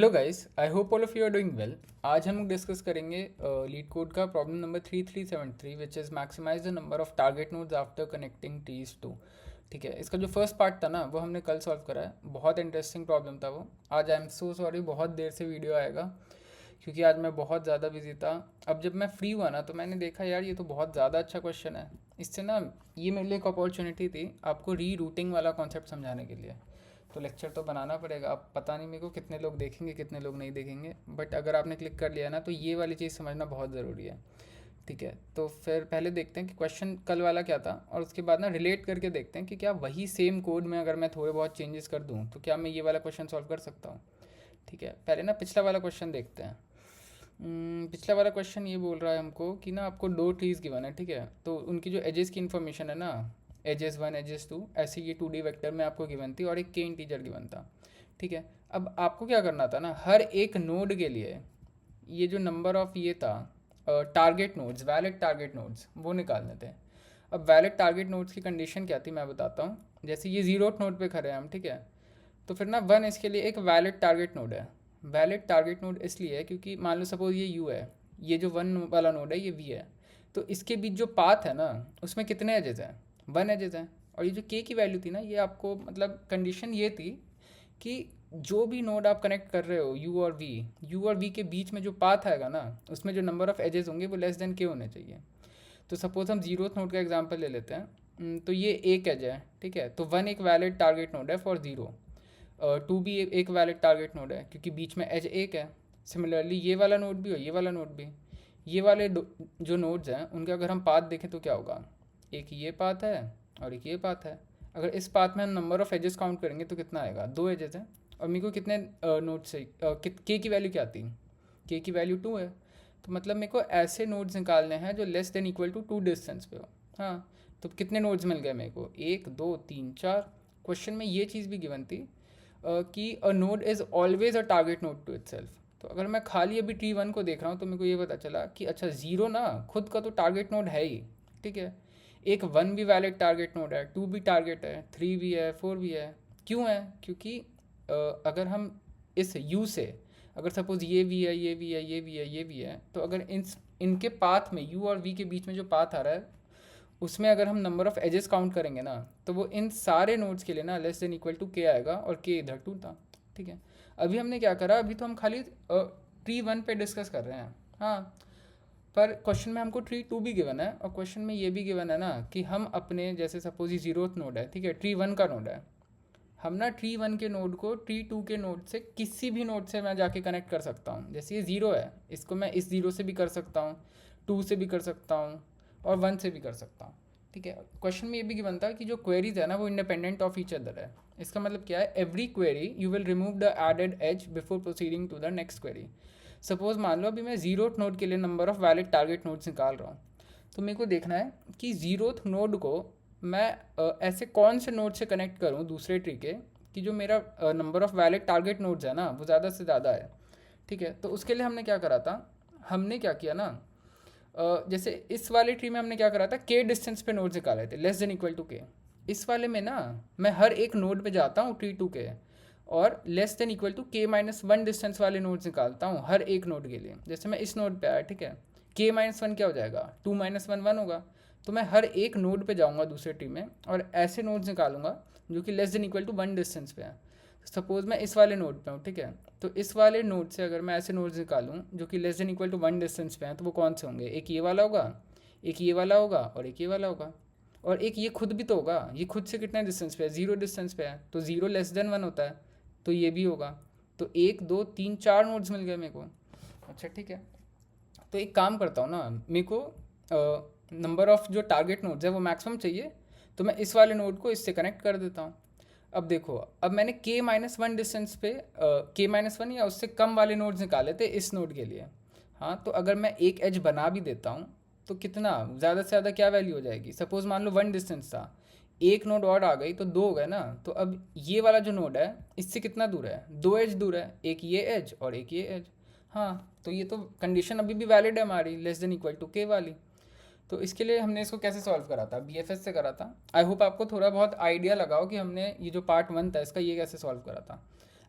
Hello guys, I hope all of you are doing well. आज हम discuss करेंगे LeetCode का problem number 3373 which is maximize the number of target nodes after connecting trees two. ठीक है, इसका जो first part था ना वो हमने कल सॉल्व करा है। बहुत इंटरेस्टिंग प्रॉब्लम था वो। आज आई एम सो सॉरी, बहुत देर से वीडियो आएगा क्योंकि आज मैं बहुत ज़्यादा बिजी था। अब जब मैं फ्री हुआ ना तो मैंने देखा यार ये तो बहुत ज़्यादा अच्छा क्वेश्चन है। इससे ना ये मेरे लिए एक अपॉर्चुनिटी थी आपको री रूटिंग वाला कॉन्सेप्ट समझाने के लिए। तो लेक्चर तो बनाना पड़ेगा। अब पता नहीं मेरे को कितने लोग देखेंगे कितने लोग नहीं देखेंगे, बट अगर आपने क्लिक कर लिया ना तो ये वाली चीज़ समझना बहुत ज़रूरी है। ठीक है, तो फिर पहले देखते हैं कि क्वेश्चन कल वाला क्या था और उसके बाद ना रिलेट करके देखते हैं कि क्या वही सेम कोड में अगर मैं थोड़े बहुत चेंजेस कर दूँ तो क्या मैं ये वाला क्वेश्चन सॉल्व कर सकता हूँ। ठीक है, पहले ना पिछला वाला क्वेश्चन देखते हैं। पिछला वाला क्वेश्चन ये बोल रहा है हमको कि ना आपको दो ट्रीज़ गिवन है। ठीक है, तो उनकी जो एजेस की इन्फॉर्मेशन है ना, एजेस वन एजेस टू, ऐसे ये 2D वेक्टर में आपको गिवन थी और एक के इंटीजर गिवन था। ठीक है, अब आपको क्या करना था ना, हर एक नोड के लिए ये जो नंबर ऑफ ये था target nodes, valid target nodes, वो निकालने थे। अब वैलिड टारगेट नोड्स की कंडीशन क्या थी मैं बताता हूँ। जैसे ये जीरो नोड पे खड़े हैं हम, ठीक है, तो फिर ना वन इसके लिए एक वैलिड टारगेट नोड है। वैलिड टारगेट नोड इसलिए है क्योंकि मान लो सपोज ये यू है, ये जो वन वाला नोड है ये वी है, तो इसके बीच जो पाथ है ना उसमें कितने एजेस हैं, वन एजेस हैं। और ये जो के की वैल्यू थी ना, ये आपको मतलब कंडीशन ये थी कि जो भी नोड आप कनेक्ट कर रहे हो यू और वी के बीच में जो पाथ आएगा ना उसमें जो नंबर ऑफ एजेस होंगे वो लेस देन के होने चाहिए। तो सपोज हम जीरो नोड का एग्जांपल ले लेते हैं। तो ये एक एज है, ठीक है, तो वन एक वैलिड टारगेट नोड है फॉर ज़ीरो। टू भी एक वैलिड टारगेट नोड है क्योंकि बीच में एज एक है। सिमिलरली ये वाला नोड भी और ये वाला नोड भी, ये वाले जो नोड्स हैं उनके अगर हम पाथ देखें तो क्या होगा, एक ये पाथ है और एक ये पाथ है। अगर इस पाथ में हम नंबर ऑफ एजेस काउंट करेंगे तो कितना आएगा, दो एजेस हैं। और मेरे को कितने नोड से के की वैल्यू क्या आती, के की वैल्यू टू है। तो मतलब मेरे को ऐसे नोड्स निकालने हैं जो less than equal to two distance पे हो। हाँ, तो कितने नोड्स मिल गए मेरे को, एक दो तीन चार। क्वेश्चन में ये चीज़ भी गिवन थी कि a node is always a target node to itself. तो अगर मैं खाली अभी ट्री वन को देख रहा हूँ तो मेरे को ये पता चला कि अच्छा ज़ीरो ना खुद का तो टारगेट नोड है ही। ठीक है, एक वन भी वैलिड टारगेट नोड है, टू भी टारगेट है, थ्री भी है, फोर भी है। क्यों है, क्योंकि अगर हम इस यू से, अगर सपोज ये भी है ये भी है ये भी है ये भी है, तो अगर इनके पाथ में यू और वी के बीच में जो पाथ आ रहा है उसमें अगर हम नंबर ऑफ एजेस काउंट करेंगे ना तो वो इन सारे नोड्स के लिए ना लेस देन इक्वल टू के आएगा और के इधर टू था। ठीक है, अभी हमने क्या करा, अभी तो हम खाली ट्री वन पे डिस्कस कर रहे हैं। हाँ, पर क्वेश्चन में हमको ट्री टू भी गिवन है और क्वेश्चन में ये भी गिवन है ना कि हम अपने जैसे सपोज ये जीरोथ नोड है, ठीक है, ट्री वन का नोड है, हम ना ट्री वन के नोड को ट्री टू के नोड से किसी भी नोड से मैं जाके कनेक्ट कर सकता हूँ। जैसे ये ज़ीरो है, इसको मैं इस ज़ीरो से भी कर सकता हूँ, टू से भी कर सकता हूँ और वन से भी कर सकता हूँ। ठीक है, क्वेश्चन में ये भी गिवन था कि जो क्वेरीज है ना वो इंडिपेंडेंट ऑफ ईच अदर है। इसका मतलब क्या है, every query you will remove the added edge before proceeding to the next query. Suppose मान लो अभी मैं जीरोथ नोड के लिए number of valid target nodes निकाल रहा हूँ, तो मेरे को देखना है कि जीरोथ नोड को मैं ऐसे कौन से नोड से कनेक्ट करूँ दूसरे ट्री के कि जो मेरा number of valid target nodes है ना वो ज़्यादा से ज़्यादा है। ठीक है, तो उसके लिए हमने क्या करा था, हमने क्या किया ना, जैसे इस वाले ट्री में हमने क्या करा था, के डिस्टेंस पे नोड्स निकाले थे लेस देन इक्वल टू के। इस वाले में ना मैं हर एक नोड पे जाता हूँ ट्री टू के और लेस देन इक्वल टू के माइनस वन डिस्टेंस वाले नोड्स निकालता हूँ हर एक नोड के लिए। जैसे मैं इस नोड पे आया, ठीक है, के माइनस वन क्या हो जाएगा, टू माइनस वन वन होगा। तो मैं हर एक नोड पे जाऊँगा दूसरे ट्री में और ऐसे नोड्स निकालूंगा जो कि less than equal to one distance पे है। सपोज मैं इस वाले नोड पे हूँ, ठीक है, तो इस वाले नोड से अगर मैं ऐसे नोड्स निकालूँ जो कि less than equal to one distance पे हैं तो वो कौन से होंगे, एक ये वाला होगा, एक ये वाला होगा और एक ये वाला होगा। और एक ये खुद भी तो होगा, ये खुद से कितने डिस्टेंस पे है, ज़ीरो डिस्टेंस पे है, तो ज़ीरो लेस देन वन होता है, तो ये भी होगा। तो एक दो तीन चार नोड्स मिल गए मेरे को। अच्छा ठीक है, तो एक काम करता हूँ ना, मेरे को नंबर ऑफ़ जो टारगेट नोड्स है वो मैक्सिमम चाहिए, तो मैं इस वाले नोड को इससे कनेक्ट कर देता हूँ। अब देखो, अब मैंने के माइनस वन डिस्टेंस पे के माइनस वन या उससे कम वाले नोड्स निकाले थे इस नोड के लिए। हाँ, तो अगर मैं एक एज बना भी देता हूँ तो कितना ज़्यादा से ज़्यादा क्या वैल्यू हो जाएगी, सपोज़ मान लो वन डिस्टेंस था, एक नोड और आ गई तो दो हो गए ना। तो अब ये वाला जो नोड है इससे कितना दूर है, दो एज दूर है, एक ये एज और एक ये एज। हाँ, तो ये तो कंडीशन अभी भी वैलिड है हमारी, लेस देन इक्वल टू के वाली। तो इसके लिए हमने इसको कैसे सॉल्व करा था, बीएफएस से करा था। आई होप आपको थोड़ा बहुत आइडिया लगाओ कि हमने ये जो पार्ट वन था इसका ये कैसे सॉल्व करा था।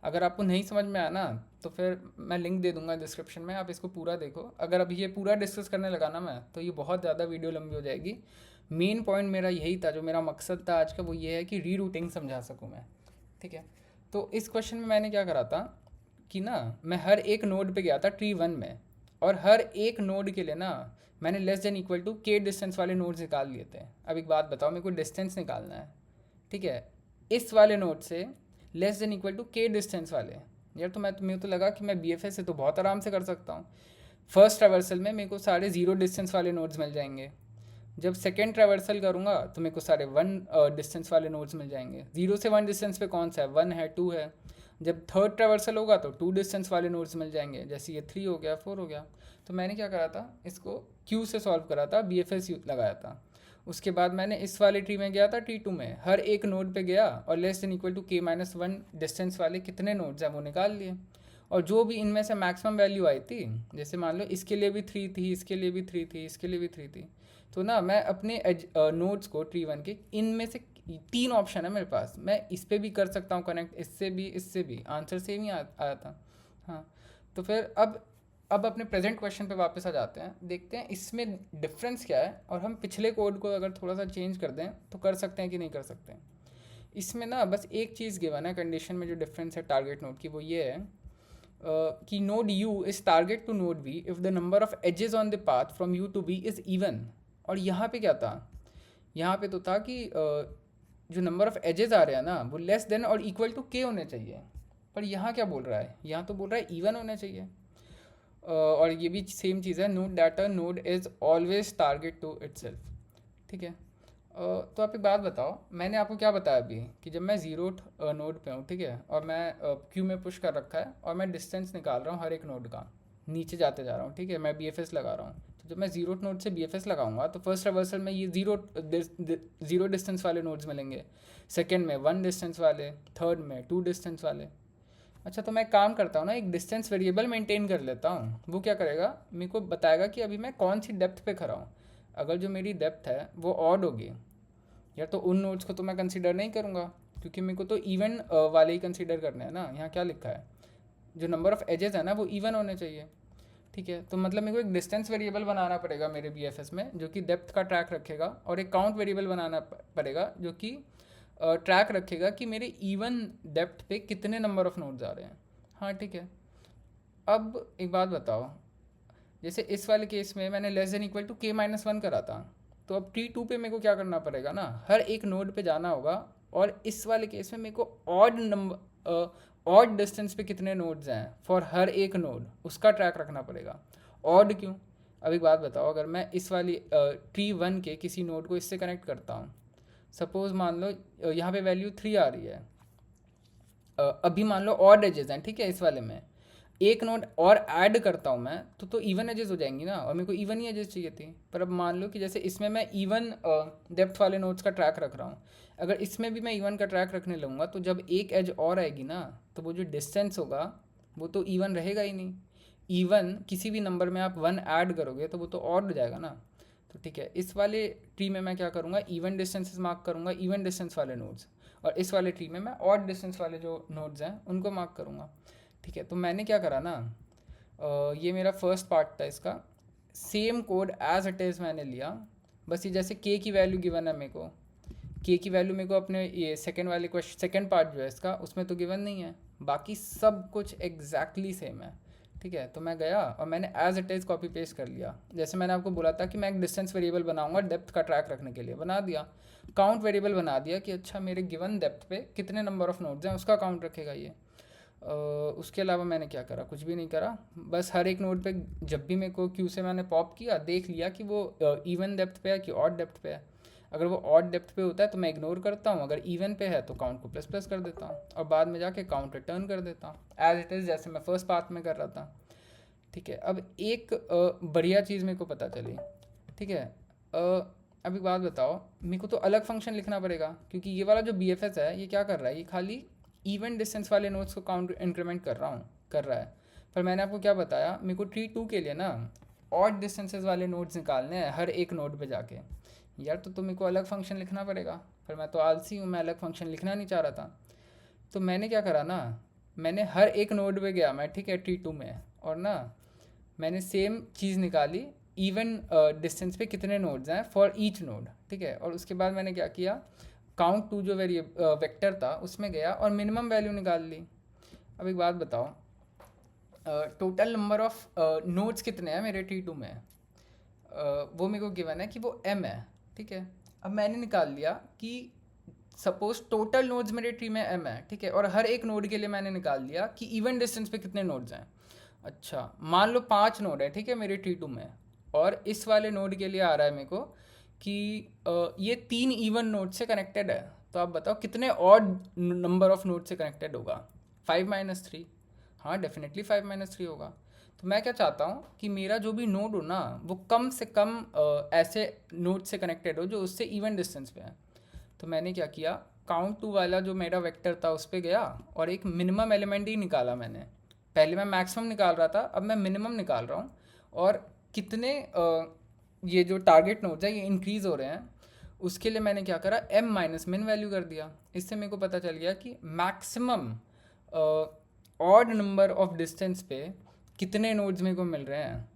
अगर आपको नहीं समझ में आया ना तो फिर मैं लिंक दे दूंगा डिस्क्रिप्शन में, आप इसको पूरा देखो। अगर अभी ये पूरा डिस्कस करने लगा ना मैं, तो ये बहुत ज़्यादा वीडियो लंबी हो जाएगी। मेन पॉइंट मेरा यही था, जो मेरा मकसद था आज का, वो ये है कि रीरूटिंग समझा सकूँ मैं। ठीक है, तो इस क्वेश्चन में मैंने क्या करा था कि ना, मैं हर एक नोड पे गया था ट्री वन में, और हर एक नोड के लिए ना मैंने लेस देन इक्वल टू के डिस्टेंस वाले नोड्स निकाल लिए थे। अब एक बात बताओ, मेरे को डिस्टेंस निकालना है, ठीक है, इस वाले नोड से लेस देन इक्वल टू के डिस्टेंस वाले। यार तो मेरे तो लगा कि मैं बी एफ एस से तो बहुत आराम से कर सकता हूँ। फर्स्ट ट्रैवर्सल में मेरे को सारे ज़ीरो डिस्टेंस वाले नोड्स मिल जाएंगे। जब सेकेंड ट्रैवर्सल करूँगा तो मेरे को सारे वन डिस्टेंस वाले नोड्स मिल जाएंगे। जीरो से वन डिस्टेंस पे कौन सा है, वन है, टू है। जब थर्ड ट्रैवर्सल होगा तो टू डिस्टेंस वाले नोड्स मिल जाएंगे, जैसे ये थ्री हो गया, फोर हो गया। तो मैंने क्या करा था, इसको क्यू से सॉल्व करा था, बी एफ एस लगाया था। उसके बाद मैंने इस वाले ट्री में गया था, ट्री टू में हर एक नोड पे गया और लेस देन इक्वल टू के माइनस वन डिस्टेंस वाले कितने नोड्स हैं वो निकाल लिए। और जो भी इनमें से मैक्सिमम वैल्यू आई थी, जैसे मान लो इसके लिए भी थ्री थी, इसके लिए भी थ्री थी, इसके लिए भी थ्री थी, तो ना मैं अपने नोड्स को ट्री वन के इनमें से तीन ऑप्शन है मेरे पास, मैं इस पर भी कर सकता हूँ कनेक्ट, इससे भी, इससे भी, आंसर सेम ही आया था। हाँ, तो फिर अब अपने प्रेजेंट क्वेश्चन पे वापस आ जाते हैं, देखते हैं इसमें डिफरेंस क्या है, और हम पिछले कोड को अगर थोड़ा सा चेंज कर दें तो कर सकते हैं कि नहीं कर सकते हैं। इसमें ना बस एक चीज़ गिवन है कंडीशन में, जो डिफरेंस है टारगेट नोड की, वो ये है कि node U is target to node V if the number of edges on the path from U to V is even. और यहाँ पे क्या था, यहाँ पे तो था कि जो नंबर ऑफ एजेस आ रहे हैं ना, वो लेस देन और इक्वल टू के होने चाहिए। पर यहाँ क्या बोल रहा है, यहाँ तो बोल रहा है इवन होने चाहिए। और ये भी सेम चीज़ है, node data node is always target to itself. ठीक है, तो आप एक बात बताओ, मैंने आपको क्या बताया अभी कि जब मैं ज़ीरो नोड पे हूँ, ठीक है, और मैं क्यू में पुश कर रखा है और मैं डिस्टेंस निकाल रहा हूँ हर एक नोड का, नीचे जाते जा रहा हूँ, ठीक है, मैं बी एफ एस लगा रहा हूँ। तो जब मैं ज़ीरो नोड से बी एफ एस लगाऊंगा तो फर्स्ट रिवर्सल में ये ज़ीरो डिस्टेंस वाले नोड्स मिलेंगे, सेकेंड में वन डिस्टेंस वाले, थर्ड में टू डिस्टेंस वाले। अच्छा, तो मैं काम करता हूँ ना, एक डिस्टेंस वेरिएबल मेंटेन कर लेता हूँ। वो क्या करेगा, मेरे को बताएगा कि अभी मैं कौन सी डेप्थ पे खड़ा हूँ। अगर जो मेरी डेप्थ है वो ऑड होगी, यार तो उन नोट्स को तो मैं कंसीडर नहीं करूँगा, क्योंकि मेरे को तो इवन वाले ही कंसीडर करने हैं ना। यहाँ क्या लिखा है, जो नंबर ऑफ एजेस है ना वो इवन होने चाहिए। ठीक है, तो मतलब मेरे को एक डिस्टेंस वेरिएबल बनाना पड़ेगा मेरे बी एफ एस में, जो कि डेप्थ का ट्रैक रखेगा, और एक काउंट वेरिएबल बनाना पड़ेगा जो कि ट्रैक रखेगा कि मेरे इवन डेप्थ पे कितने नंबर ऑफ नोड्स आ रहे हैं। हाँ ठीक है, अब एक बात बताओ, जैसे इस वाले केस में मैंने लेस देन इक्वल टू के माइनस वन करा था, तो अब टी टू पे मेरे को क्या करना पड़ेगा ना, हर एक नोड पे जाना होगा, और इस वाले केस में मेरे को ऑड नंबर, ऑड डिस्टेंस पे कितने नोड्स हैं फॉर हर एक नोड, उसका ट्रैक रखना पड़ेगा। ऑड क्यों, अब एक बात बताओ, अगर मैं इस वाली ट्री वन के किसी नोड को इससे कनेक्ट करता हूँ, सपोज मान लो यहाँ पे वैल्यू थ्री आ रही है, अभी मान लो ऑड एजेस हैं, ठीक है, इस वाले में एक नोड और ऐड करता हूँ मैं तो इवन एजेस हो जाएंगी ना, और मेरे को इवन ही एजेस चाहिए थी। पर अब मान लो कि जैसे इसमें मैं इवन डेप्थ वाले नोड्स का ट्रैक रख रहा हूँ, अगर इसमें भी मैं इवन का ट्रैक रखने लगूंगा तो जब एक एज और आएगी ना, तो वो जो डिस्टेंस होगा वो तो इवन रहेगा ही नहीं। इवन किसी भी नंबर में आप वन ऐड करोगे तो वो तो ऑड हो जाएगा ना। तो ठीक है, इस वाले ट्री में मैं क्या करूँगा, इवन डिस्टेंसेस मार्क करूँगा, इवन डिस्टेंस वाले नोड्स, और इस वाले ट्री में मैं ऑड डिस्टेंस वाले जो नोड्स हैं उनको मार्क करूँगा। ठीक है, तो मैंने क्या करा ना, ये मेरा फर्स्ट पार्ट था, इसका same code as it is मैंने लिया। बस ये जैसे के की वैल्यू गिवन है मेरे को, के की वैल्यू मेरे को अपने ये सेकंड वाले क्वेश्चन, सेकंड पार्ट जो है इसका, उसमें तो गिवन नहीं है, बाकी सब कुछ एग्जैक्टली सेम है। ठीक है, तो मैं गया और मैंने as it is copy paste कर लिया। जैसे मैंने आपको बोला था कि मैं एक डिस्टेंस वेरिएबल बनाऊंगा डेप्थ का ट्रैक रखने के लिए, बना दिया। काउंट वेरिएबल बना दिया कि अच्छा मेरे गिवन डेप्थ पे कितने नंबर ऑफ नोड्स हैं उसका काउंट रखेगा ये। उसके अलावा मैंने क्या करा, कुछ भी नहीं करा। बस हर एक नोड पे जब भी मेरे को क्यू से मैंने पॉप किया, देख लिया कि वो इवन डेप्थ पे है कि ऑड डेप्थ पे है। अगर वो ऑड डेप्थ पे होता है तो मैं इग्नोर करता हूँ, अगर इवन पे है तो काउंट को प्लस प्लस कर देता हूँ, और बाद में जाके काउंट रिटर्न कर देता हूँ एज इट इज़, जैसे मैं फर्स्ट पार्ट में कर रहा था। ठीक है, अब एक बढ़िया चीज़ मेरे को पता चली। ठीक है, अब एक बात बताओ, मेरे को तो अलग फंक्शन लिखना पड़ेगा, क्योंकि ये वाला जो बी एफ एस है ये क्या कर रहा है, ये खाली इवन डिस्टेंस वाले नोड्स को काउंट इंक्रीमेंट कर रहा है। पर मैंने आपको क्या बताया, मेरे को ट्री टू के लिए ना ऑड डिस्टेंसेस वाले नोड्स निकालने हैं हर एक नोड पे जाके। यार तो मेरे को अलग फंक्शन लिखना पड़ेगा, पर मैं तो आलसी हूँ, मैं अलग फंक्शन लिखना नहीं चाह रहा था। तो मैंने क्या करा ना, मैंने हर एक नोड पे गया मैं, ठीक है, T2 में, और ना मैंने सेम चीज़ निकाली, इवन डिस्टेंस पे कितने नोड्स हैं फॉर ईच नोड, ठीक है। और उसके बाद मैंने क्या किया, काउंट टू जो वेक्टर था उसमें गया और मिनिमम वैल्यू निकाल ली। अब एक बात बताओ, टोटल नंबर ऑफ नोड्स कितने हैं मेरे T2 में, वो मेरे को गिवन है कि वो m है, ठीक है। अब मैंने निकाल लिया कि सपोज टोटल नोड्स मेरे ट्री में m है, ठीक है, और हर एक नोड के लिए मैंने निकाल लिया कि इवन डिस्टेंस पे कितने नोड्स हैं। अच्छा, मान लो 5 नोड है, ठीक है, मेरे T2 में, और इस वाले नोड के लिए आ रहा है मेरे को कि ये 3 इवन नोड से कनेक्टेड है। तो आप बताओ कितने ऑड नंबर ऑफ नोड से कनेक्टेड होगा, 5 - 3। हाँ, डेफिनेटली 5 - 3 होगा। तो मैं क्या चाहता हूँ कि मेरा जो भी नोड हो ना वो कम से कम ऐसे नोड से कनेक्टेड हो जो उससे इवन डिस्टेंस पे है। तो मैंने क्या किया, काउंट टू वाला जो मेरा वेक्टर था उस पर गया और एक मिनिमम एलिमेंट ही निकाला मैंने। पहले मैं मैक्सिमम निकाल रहा था, अब मैं मिनिमम निकाल रहा हूँ। और कितने ये जो टारगेट नोड्स हैं ये इंक्रीज़ हो रहे हैं, उसके लिए मैंने क्या करा, m माइनस मिन वैल्यू कर दिया। इससे मेरे को पता चल गया कि maximum odd number of distance पे कितने नोड्स मेरे को मिल रहे हैं,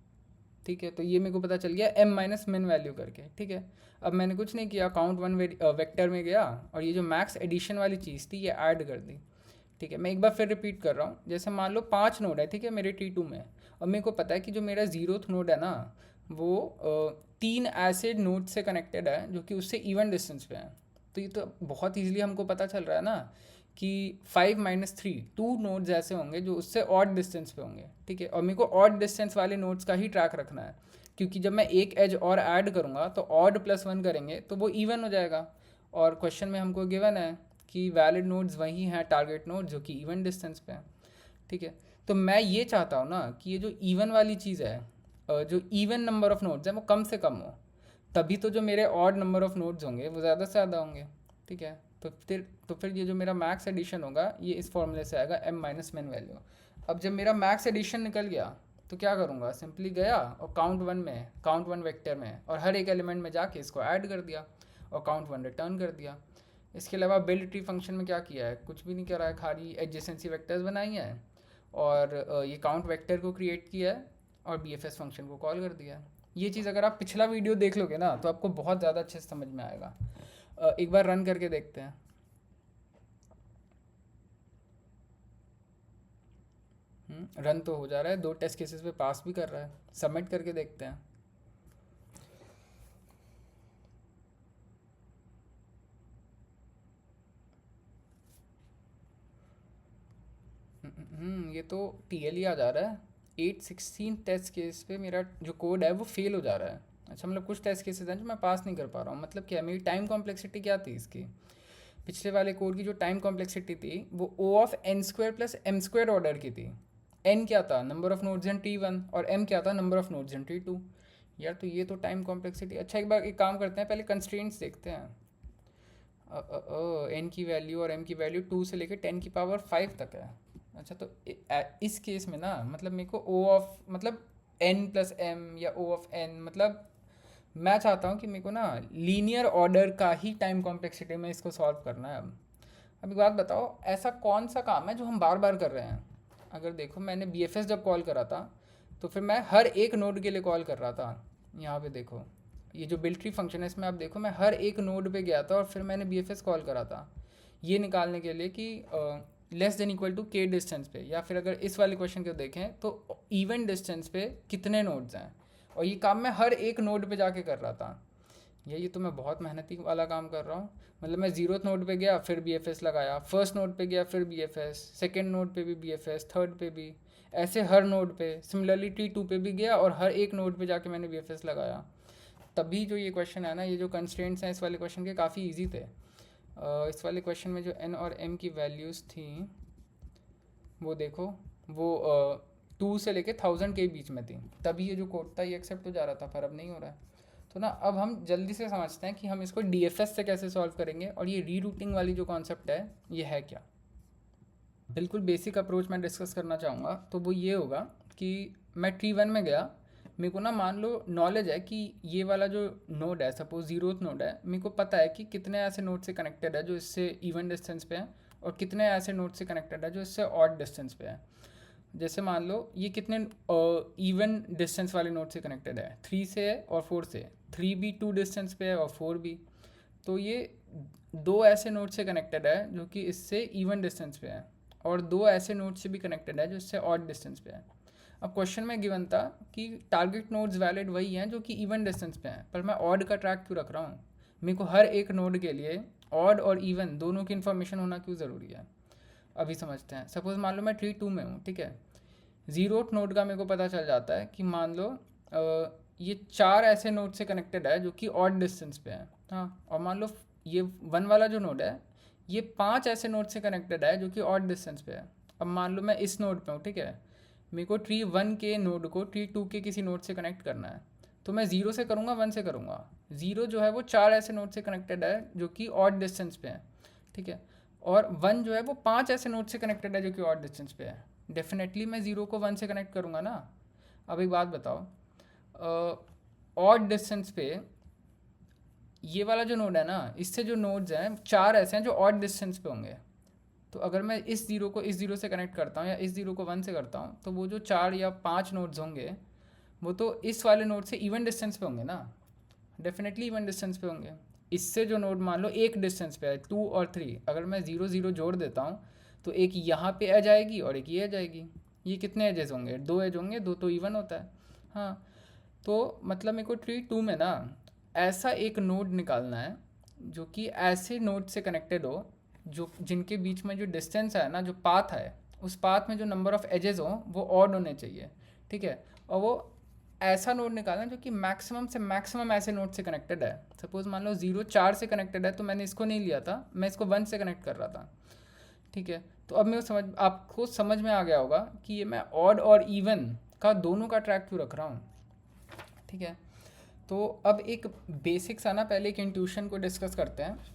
ठीक है। तो ये मेरे को पता चल गया m माइनस मिन वैल्यू करके, ठीक है। अब मैंने कुछ नहीं किया, काउंट वन वेक्टर में गया और ये जो मैक्स एडिशन वाली चीज़ थी ये ऐड कर दी, ठीक है। मैं एक बार फिर रिपीट कर रहा हूँ, जैसे मान लो 5 नोड है, ठीक है, मेरे T2 में, और मेरे को पता है कि जो मेरा 0th नोड है ना वो 3 ऐसे नोड से कनेक्टेड है जो कि उससे इवन डिस्टेंस पे है। तो ये तो बहुत ईजिली हमको पता चल रहा है ना कि 5 - 3 2 नोड्स ऐसे होंगे जो उससे ऑड डिस्टेंस पे होंगे, ठीक है। और मेरे को ऑड डिस्टेंस वाले नोड्स का ही ट्रैक रखना है, क्योंकि जब मैं एक एज और ऐड करूँगा तो ऑड +1 करेंगे तो वो इवन हो जाएगा। और क्वेश्चन में हमको गिवन है कि वैलिड नोड्स वही हैं टारगेट नोड जो कि इवन डिस्टेंस पे हैं, ठीक है। तो मैं ये चाहता हूँ ना कि ये जो इवन वाली चीज़ है, जो इवन नंबर ऑफ नोड्स हैं वो कम से कम हो, तभी तो जो मेरे ऑड नंबर ऑफ नोड्स होंगे वो ज़्यादा से ज़्यादा होंगे, ठीक है। तो फिर ये जो मेरा मैक्स एडिशन होगा ये इस फॉर्मूले से आएगा m माइनस मिन वैल्यू। अब जब मेरा मैक्स एडिशन निकल गया तो क्या करूँगा, सिंपली गया और काउंट वन वेक्टर में और हर एक एलिमेंट में जाके इसको ऐड कर दिया और काउंट वन रिटर्न कर दिया। इसके अलावा बिल्ड ट्री फंक्शन में क्या किया है, कुछ भी नहीं करा है, खाली एडजेसेंसी वेक्टर्स बनाई है और ये काउंट वेक्टर को क्रिएट किया है और BFS फंक्शन को कॉल कर दिया है। ये चीज़ अगर आप पिछला वीडियो देख लोगे ना तो आपको बहुत ज़्यादा अच्छे से समझ में आएगा। एक बार रन करके देखते हैं। रन तो हो जा रहा है, 2 टेस्ट केसेस पे पास भी कर रहा है। सबमिट करके देखते हैं। ये तो TL ही आ जा रहा है। 816 टेस्ट केस पे मेरा जो कोड है वो फेल हो जा रहा है। अच्छा, मतलब कुछ टेस्ट केसेस हैं जो मैं पास नहीं कर पा रहा हूँ। मतलब क्या, मेरी टाइम कॉम्प्लेक्सिटी क्या थी इसकी, पिछले वाले कोड की जो टाइम कॉम्प्लेक्सिटी थी वो O(n² + m² ऑर्डर की थी। n क्या था, number of nodes in T1, और m क्या था, number of nodes in T2। यार तो ये तो टाइम कॉम्प्लेक्सिटी। अच्छा, एक बार एक काम करते हैं, पहले कंस्ट्रेंट्स देखते हैं। n की वैल्यू और m की वैल्यू 2 से लेकर 10⁵ तक है। अच्छा, तो इस केस में ना मतलब मेरे को मतलब n + m या O(n), मतलब मैं चाहता हूँ कि मेरे को ना लीनियर ऑर्डर का ही टाइम कॉम्प्लेक्सिटी में इसको सॉल्व करना है। अब एक बात बताओ, ऐसा कौन सा काम है जो हम बार बार कर रहे हैं। अगर देखो, मैंने BFS जब कॉल करा था तो फिर मैं हर एक नोड के लिए कॉल कर रहा था। यहाँ पे देखो, ये जो बिल्ड ट्री फंक्शन है इसमें आप देखो मैं हर एक नोड पे गया था और फिर मैंने BFS कॉल करा था ये निकालने के लिए कि < k डिस्टेंस पे, या फिर अगर इस वाले क्वेश्चन को देखें तो इवन डिस्टेंस पे कितने नोड्स हैं, और ये काम मैं हर एक नोड पे जाके कर रहा था। ये तो मैं बहुत मेहनती वाला काम कर रहा हूँ। मतलब मैं 0th नोड पे गया फिर BFS लगाया, फर्स्ट नोड पे गया फिर BFS, सेकंड नोड पे भी BFS, थर्ड पे भी, ऐसे हर नोड पे। सिमिलरली T2 पे भी गया और हर एक नोड पे जाके मैंने BFS लगाया। तभी जो ये क्वेश्चन है ना, ये जो कंस्ट्रेंट्स हैं इस वाले क्वेश्चन के काफ़ी ईजी थे। इस वाले क्वेश्चन में जो n और m की वैल्यूज़ थी वो देखो, वो 2 से लेके 1000 के बीच में थी, तभी ये जो कोड था ये एक्सेप्ट हो जा रहा था, पर अब नहीं हो रहा है। तो ना अब हम जल्दी से समझते हैं कि हम इसको DFS से कैसे सॉल्व करेंगे और ये रीरूटिंग वाली जो कॉन्सेप्ट है ये है क्या। बिल्कुल बेसिक अप्रोच मैं डिस्कस करना चाहूँगा तो वो ये होगा कि मैं T1 में गया, मेरे को ना मान लो नॉलेज है कि ये वाला जो नोड है, सपोज 0th नोड है, मेरे को पता है कि कितने ऐसे नोड से कनेक्टेड है जो इससे इवन डिस्टेंस पे हैं और कितने ऐसे नोड से कनेक्टेड है जो इससे ऑड डिस्टेंस पे है। जैसे मान लो ये कितने इवन डिस्टेंस वाले नोड से कनेक्टेड है, 3 से है और 4 से। 3 भी 2 डिस्टेंस पे है और 4 भी। तो ये दो ऐसे नोड से कनेक्टेड है जो कि इससे इवन डिस्टेंस पे है, और दो ऐसे नोड से भी कनेक्टेड है जो इससे ऑड डिस्टेंस पे है। अब क्वेश्चन में गिवन था कि टारगेट नोड्स वैलिड वही हैं जो कि इवन डिस्टेंस पे हैं, पर मैं ऑड का ट्रैक क्यों रख रहा हूँ? मेरे को हर एक नोड के लिए ऑड और इवन दोनों की इन्फॉर्मेशन होना क्यों ज़रूरी है? अभी समझते हैं। सपोज मान लो मैं ट्री 2 में हूँ, ठीक है। जीरोथ नोड का मेरे को पता चल जाता है कि मान लो ये 4 ऐसे नोड से कनेक्टेड है जो कि ऑड डिस्टेंस पे है, हाँ। और मान लो ये 1 वाला जो नोड है ये 5 ऐसे नोड से कनेक्टेड है जो कि ऑड डिस्टेंस पे है। अब मान लो मैं इस नोड पे हूँ, ठीक है। मेरे को ट्री 1 के नोड को ट्री 2 के किसी नोड से कनेक्ट करना है, तो मैं 0 से करूँगा 1 से करूँगा। 0 जो है वो 4 ऐसे नोड से कनेक्टेड है जो कि ऑड डिस्टेंस पे है, ठीक है। और 1 जो है वो 5 ऐसे नोड से कनेक्टेड है जो कि ऑड डिस्टेंस पे है। डेफिनेटली मैं 0 को 1 से कनेक्ट करूँगा ना। अब एक बात बताओ, ऑड डिस्टेंस पे ये वाला जो नोड है ना, इससे जो नोड्स हैं 4 ऐसे हैं जो ऑड डिस्टेंस पे होंगे। तो अगर मैं इस 0 को इस 0 से कनेक्ट करता हूँ या इस 0 को 1 से करता हूँ, तो वो जो 4 या 5 नोड्स होंगे वो तो इस वाले नोड से इवन डिस्टेंस पे होंगे ना। डेफिनेटली इवन डिस्टेंस पे होंगे। इससे जो नोड मान लो एक डिस्टेंस पे है 2 और 3, अगर मैं 0 0 जोड़ देता हूँ तो एक यहाँ पे आ जाएगी और एक ये आ जाएगी। ये कितने एजेस होंगे? 2 एज होंगे, 2 तो इवन होता है, हाँ। तो मतलब मेरे को ट्री 2 में ना ऐसा एक नोड निकालना है जो कि ऐसे नोड से कनेक्टेड हो जो जिनके बीच में जो डिस्टेंस है ना, जो पाथ है, उस पाथ में जो नंबर ऑफ एजेस हो वो ऑड होने चाहिए, ठीक है। और वो ऐसा नोड निकालना है जो कि मैक्सिमम से मैक्सिमम ऐसे नोड से कनेक्टेड है। सपोज मान लो 0 4 से कनेक्टेड है, तो मैंने इसको नहीं लिया था, मैं इसको 1 से कनेक्ट कर रहा था, ठीक है। तो अब मैं आपको समझ में आ गया होगा कि ये मैं ऑड और इवन का दोनों का ट्रैक क्यों रख रहा हूँ, ठीक है। तो अब एक बेसिक सा ना पहले एक इंट्यूशन को डिस्कस करते हैं।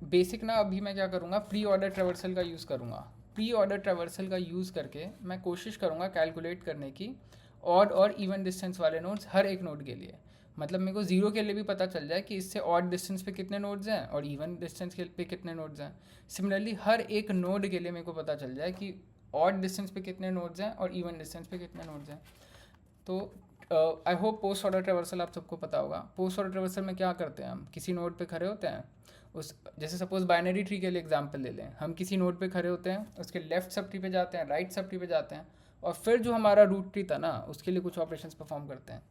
बेसिक ना अभी मैं क्या करूँगा, प्री ऑर्डर ट्रेवर्सल का यूज़ करूँगा। प्री ऑर्डर ट्रेवर्सल का यूज़ करके मैं कोशिश करूँगा कैलकुलेट करने की ऑड और इवन डिस्टेंस वाले नोड्स हर एक नोड के लिए। मतलब मेरे को 0 के लिए भी पता चल जाए कि इससे ऑड डिस्टेंस पे कितने नोड्स हैं और इवन डिस्टेंस के पे कितने नोड्स हैं। सिमिलरली हर एक नोड के लिए मेरे को पता चल जाए कि ऑड डिस्टेंस पे कितने नोड्स हैं और इवन डिस्टेंस पे कितने नोड्स हैं। तो I hope post order traversal आप सबको पता होगा। पोस्ट ऑर्डर ट्रेवर्सल में क्या करते हैं, हम किसी नोड पे खड़े होते हैं, उस जैसे सपोज बाइनरी ट्री के लिए एग्जांपल ले लें, हम किसी नोड पे खड़े होते हैं, उसके लेफ्ट सब ट्री पे जाते हैं, राइट सब ट्री पे जाते हैं, और फिर जो हमारा रूट ट्री था ना उसके लिए कुछ ऑपरेशंस परफॉर्म करते हैं,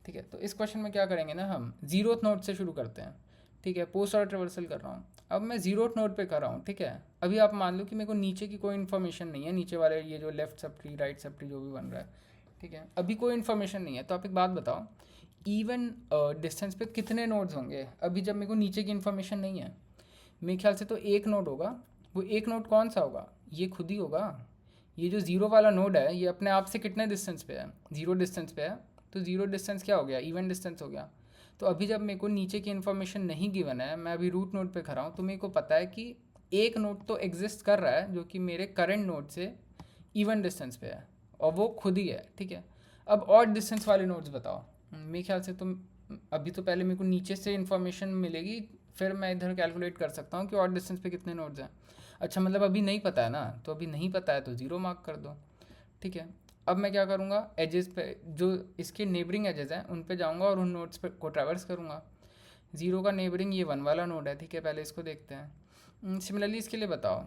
ठीक है। तो इस क्वेश्चन में क्या करेंगे ना, हम जीरोथ नोड से शुरू करते हैं, ठीक है। पोस्ट ऑर्डर ट्रेवर्सल कर रहा हूँ, अब मैं जीरोथ नोड पे कर रहा हूँ, ठीक है। अभी आप मान लो कि मेरे को नीचे की कोई इन्फॉर्मेशन नहीं है, नीचे वाले ये जो left sub tree right sub tree जो भी बन रहा है, ठीक है, अभी कोई इन्फॉर्मेशन नहीं है। तो आप एक बात बताओ, इवन डिस्टेंस पे कितने नोड्स होंगे अभी जब मेरे को नीचे की इन्फॉर्मेशन नहीं है? मेरे ख्याल से तो एक नोड होगा। वो एक नोड कौन सा होगा? ये खुद ही होगा। ये जो 0 वाला नोड है ये अपने आप से कितने डिस्टेंस पे है? 0 डिस्टेंस पे है। तो 0 डिस्टेंस क्या हो गया? इवन डिस्टेंस हो गया। तो अभी जब मेरे को नीचे की इन्फॉर्मेशन नहीं गिवन है, मैं अभी रूट नोड पे खड़ा हूँ, तो मेरे को पता है कि एक नोड तो एग्जिस्ट कर रहा है जो कि मेरे करंट नोड से इवन डिस्टेंस पे है, और वो खुद ही है, ठीक है। अब ऑड डिस्टेंस वाले नोड्स बताओ। मेरे ख्याल से तो अभी तो पहले मेरे को नीचे से इन्फॉर्मेशन मिलेगी, फिर मैं इधर कैलकुलेट कर सकता हूँ कि ऑड डिस्टेंस पे कितने नोड्स हैं। अच्छा, मतलब अभी नहीं पता है ना, तो अभी नहीं पता है तो 0 मार्क कर दो, ठीक है। अब मैं क्या करूँगा, एजेस पे जो इसके नेबरिंग एजेस हैं उन पे जाऊँगा और उन नोड्स पे को ट्रैवर्स करूँगा। 0 का नेबरिंग ये 1 वाला नोड है, ठीक है, पहले इसको देखते हैं। सिमिलरली इसके लिए बताओ,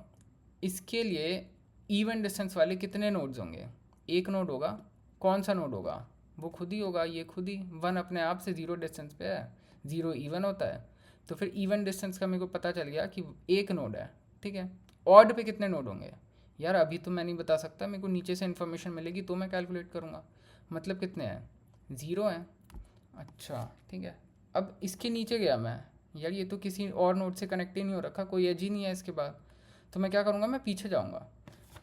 इसके लिए इवन डिस्टेंस वाले कितने नोड्स होंगे? एक नोड होगा। कौन सा नोड होगा? वो खुद ही होगा, ये खुद ही। 1 अपने आप से 0 डिस्टेंस पे है, 0 इवन होता है, तो फिर इवन डिस्टेंस का मेरे को पता चल गया कि एक नोड है, ठीक है। ऑड पे कितने नोड होंगे? यार अभी तो मैं नहीं बता सकता, मेरे को नीचे से इन्फॉर्मेशन मिलेगी तो मैं कैलकुलेट करूँगा। मतलब कितने हैं? 0 हैं। अच्छा, ठीक है। अब इसके नीचे गया मैं, यार ये तो किसी और नोड से कनेक्ट ही नहीं हो रखा, कोई एज ही नहीं है इसके बाद। तो मैं क्या करूँगा, मैं पीछे जाऊँगा,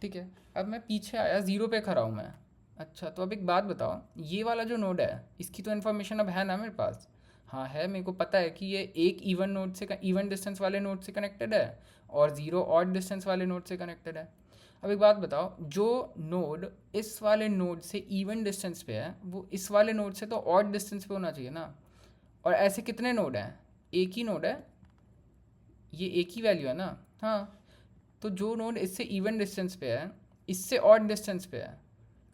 ठीक है। अब मैं पीछे आया, 0 पे खड़ा हूँ मैं। अच्छा, तो अब एक बात बताओ, ये वाला जो नोड है इसकी तो इन्फॉर्मेशन अब है ना मेरे पास? हाँ है, मेरे को पता है कि ये एक इवन नोड से इवन डिस्टेंस वाले नोड से कनेक्टेड है और 0 ऑड डिस्टेंस वाले नोड से कनेक्टेड है। अब एक बात बताओ, जो नोड इस वाले नोड से इवन डिस्टेंस पे है वो इस वाले नोड से तो ऑड डिस्टेंस पे होना चाहिए ना। और ऐसे कितने नोड हैं? एक ही नोड है, ये एक ही वैल्यू है ना, हाँ। तो जो नोड इससे इवन डिस्टेंस पे है, इससे ऑड डिस्टेंस पे है,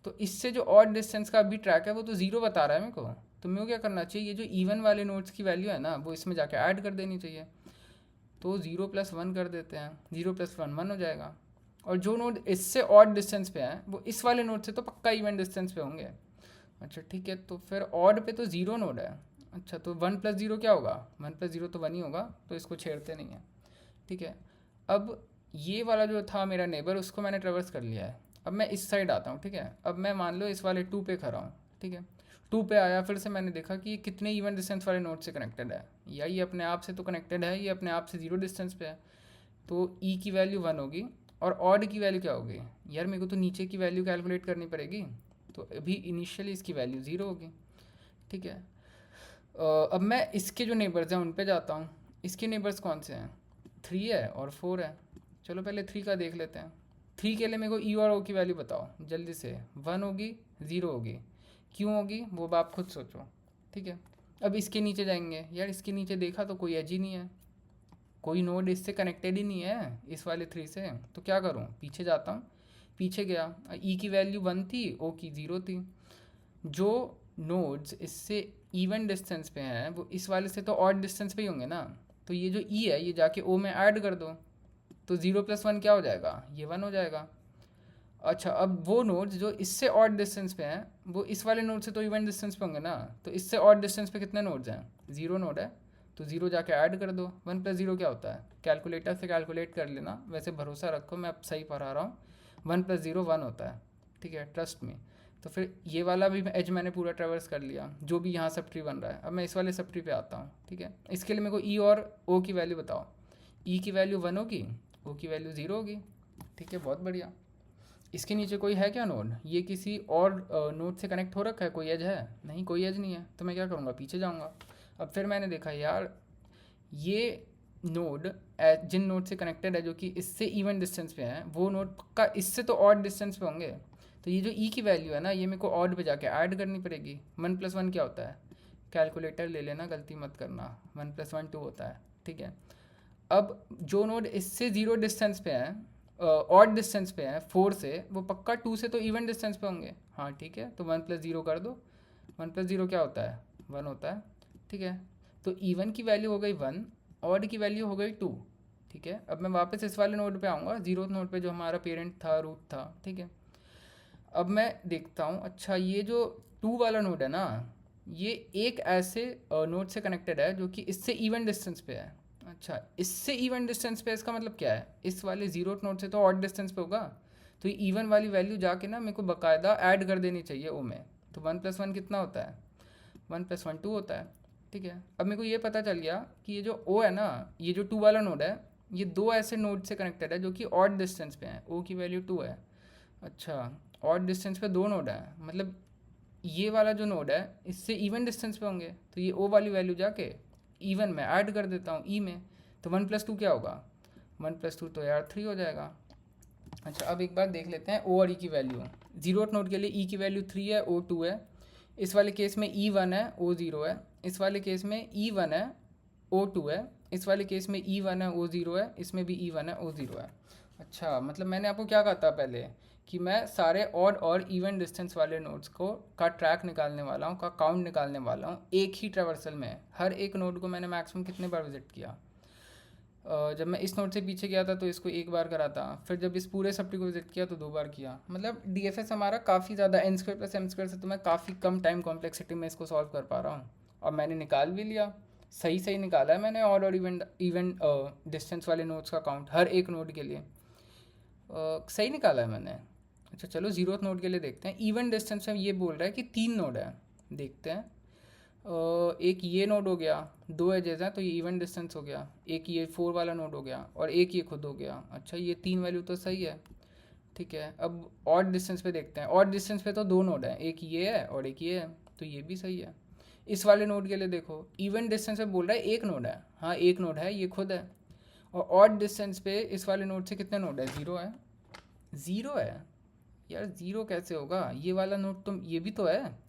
तो इससे जो ऑड डिस्टेंस का अभी ट्रैक है वो तो ज़ीरो बता रहा है मेरे को। तो मेरे को क्या करना चाहिए, ये जो इवन वाले नोड्स की वैल्यू है ना वो इसमें जाके ऐड कर देनी चाहिए। तो 0+1 कर देते हैं, 0+1 1 हो जाएगा। और जो नोड इससे ऑड डिस्टेंस पे है वो इस वाले नोड से तो पक्का इवन डिस्टेंस पे होंगे। अच्छा ठीक है, तो फिर ऑड पे तो ज़ीरो नोड है। अच्छा तो 1+0 क्या होगा, 1+0 तो 1 ही होगा, तो इसको छेड़ते नहीं है। ठीक है, अब ये वाला जो था मेरा नेबर उसको मैंने ट्रेवर्स कर लिया है। अब मैं इस साइड आता हूँ। ठीक है, अब मैं मान लो इस वाले 2 पे खड़ा हूँ। ठीक है, 2 पे आया, फिर से मैंने देखा कि ये कितने इवन डिस्टेंस वाले नोड से कनेक्टेड है, या ये अपने आप से तो कनेक्टेड है, ये अपने आप से 0 डिस्टेंस पे है। तो ई की वैल्यू 1 होगी, और ऑड की वैल्यू क्या होगी यार, मेरे को तो नीचे की वैल्यू कैलकुलेट करनी पड़ेगी। तो अभी इनिशियली इसकी वैल्यू 0 होगी। ठीक है, अब मैं इसके जो नेबर्स हैं उन पे जाता हूँ। इसके नेबर्स कौन से हैं, 3 है और 4 है। चलो पहले 3 का देख लेते हैं। 3 के लिए मेरे को ई और ओ की वैल्यू बताओ जल्दी से। 1 होगी, 0 होगी, क्यों होगी वो आप खुद सोचो। ठीक है, अब इसके नीचे जाएंगे। यार इसके नीचे देखा तो कोई एज ही नहीं है, कोई नोड इससे कनेक्टेड ही नहीं है इस वाले 3 से। तो क्या करूँ, पीछे जाता हूँ। पीछे गया, ई की वैल्यू 1 थी, ओ की 0 थी। जो नोड्स इससे इवन डिस्टेंस पे हैं वो इस वाले से तो ऑड डिस्टेंस पे ही होंगे ना। तो ये जो ई है ये जाके ओ में ऐड कर दो, तो 0+1 क्या हो जाएगा, ये 1 हो जाएगा। अच्छा, अब वो नोड्स जो इससे ऑड डिस्टेंस पे हैं वो इस वाले नोड से तो इवन डिस्टेंस पे होंगे ना। तो इससे ऑड डिस्टेंस पे कितने नोड्स हैं, 0 नोड है, तो 0 जाके ऐड कर दो। 1+0 क्या होता है, कैलकुलेटर से कैलकुलेट कर लेना, वैसे भरोसा रखो मैं अब सही पढ़ा रहा हूँ। 1+0 1 होता है। ठीक है, ट्रस्ट में। तो फिर ये वाला भी एज मैंने पूरा ट्रेवर्स कर लिया, जो भी यहाँ सब ट्री बन रहा है। अब मैं इस वाले सब ट्री पे आता हूँ। ठीक है, इसके लिए मेरे को ई और ओ की वैल्यू बताओ। ई की वैल्यू 1 होगी, ओ की वैल्यू 0 होगी। ठीक है, बहुत बढ़िया। इसके नीचे कोई है क्या नोड, ये किसी और नोड से कनेक्ट हो रखा है, कोई एज है नहीं, कोई एज नहीं है। तो मैं क्या करूँगा, पीछे जाऊँगा। अब फिर मैंने देखा यार ये नोड जिन नोड से कनेक्टेड है जो कि इससे इवन डिस्टेंस पे है, वो नोड का इससे तो ऑड डिस्टेंस पे होंगे। तो ये जो ई की वैल्यू है ना ये मेरे को ऑड पे जाके ऐड करनी पड़ेगी। 1+1 क्या होता है, कैलकुलेटर ले लेना, गलती मत करना। 1+1 2 होता है। ठीक है, अब जो नोड इससे 0 डिस्टेंस पे है, ऑड डिस्टेंस पे है 4 से, वो पक्का 2 से तो इवन डिस्टेंस पे होंगे। हाँ ठीक है, तो 1+0 कर दो। 1+0 क्या होता है, 1 होता है। ठीक है, तो इवन की वैल्यू हो गई 1, ऑड की वैल्यू हो गई 2। ठीक है, अब मैं वापस इस वाले नोड पे आऊँगा, 0th नोड पे जो हमारा पेरेंट था, रूट था। ठीक है, अब मैं देखता हूँ। अच्छा, ये जो 2 वाला नोड है ना, ये एक ऐसे नोड से कनेक्टेड है जो कि इससे इवन डिस्टेंस पे है। अच्छा, इससे इवन डिस्टेंस पे, इसका मतलब क्या है, इस वाले 0th नोड से तो ऑड डिस्टेंस पे होगा। तो ये इवन वाली वैल्यू जाके ना मेरे को बाकायदा ऐड कर देनी चाहिए ओ में। तो 1+1 कितना होता है, 1+1 2 होता है। ठीक है, अब मेरे को ये पता चल गया कि ये जो ओ है ना, ये जो 2 वाला नोड है, ये दो ऐसे नोड से कनेक्टेड है जो कि ऑड डिस्टेंस पे हैं, ओ की वैल्यू 2 है। अच्छा, ऑड डिस्टेंस पे 2 नोड है, मतलब ये वाला जो नोड है इससे इवन डिस्टेंस पे होंगे। तो ये ओ वाली वैल्यू जाके इवन में ऐड कर देता हूँ ई में। तो 1+2 क्या होगा, 1+2 तो यार 3 हो जाएगा। अच्छा, अब एक बार देख लेते हैं ओ और ई की वैल्यू। 0th नोड के लिए ई की वैल्यू 3 है, ओ 2 है। इस वाले केस में ई 1 है, ओ 0 है। इस वाले केस में ई 1 है, ओ 2 है। इस वाले केस में ई 1 है, ओ 0 है। इसमें भी ई 1 है, ओ 0 है। अच्छा, मतलब मैंने आपको क्या कहा था पहले कि मैं सारे ऑड और इवन डिस्टेंस वाले नोड्स को का ट्रैक निकालने वाला हूँ, का काउंट निकालने वाला हूँ एक ही ट्रेवर्सल में। हर एक नोड को मैंने मैक्सिमम कितने बार विजिट किया। जब मैं इस नोड से पीछे गया था तो इसको एक बार करा था, फिर जब इस पूरे सब्टी को विजिट किया तो 2 बार किया। मतलब डीएफएस हमारा काफ़ी ज़्यादा n² + m² से तो मैं काफ़ी कम टाइम कॉम्प्लेक्सिटी में इसको सॉल्व कर पा रहा हूँ। और मैंने निकाल भी लिया, सही सही निकाला है मैंने ऑड और इवन डिस्टेंस वाले नोड्स का काउंट हर एक नोड के लिए सही निकाला है मैंने। अच्छा चलो 0th नोड के लिए देखते हैं। इवन डिस्टेंस में ये बोल रहा है कि 3 नोड है, देखते हैं। एक ये नोड हो गया, 2 एजेस हैं तो ये इवन डिस्टेंस हो गया। एक ये 4 वाला नोड हो गया और एक ये खुद हो गया। अच्छा, ये 3 वैल्यू तो सही है। ठीक है, अब ऑड डिस्टेंस पे देखते हैं। ऑड डिस्टेंस पे तो 2 नोड हैं, एक ये है और एक ये है, तो ये भी सही है। इस वाले नोड के लिए देखो, इवन डिस्टेंस पे बोल रहा है एक नोड है। हाँ, एक नोड है, ये खुद है। और ऑड डिस्टेंस पे इस वाले नोड से कितने नोड है, 0 है। 0 है यार, 0 कैसे होगा, ये वाला नोड तो ये भी तो है।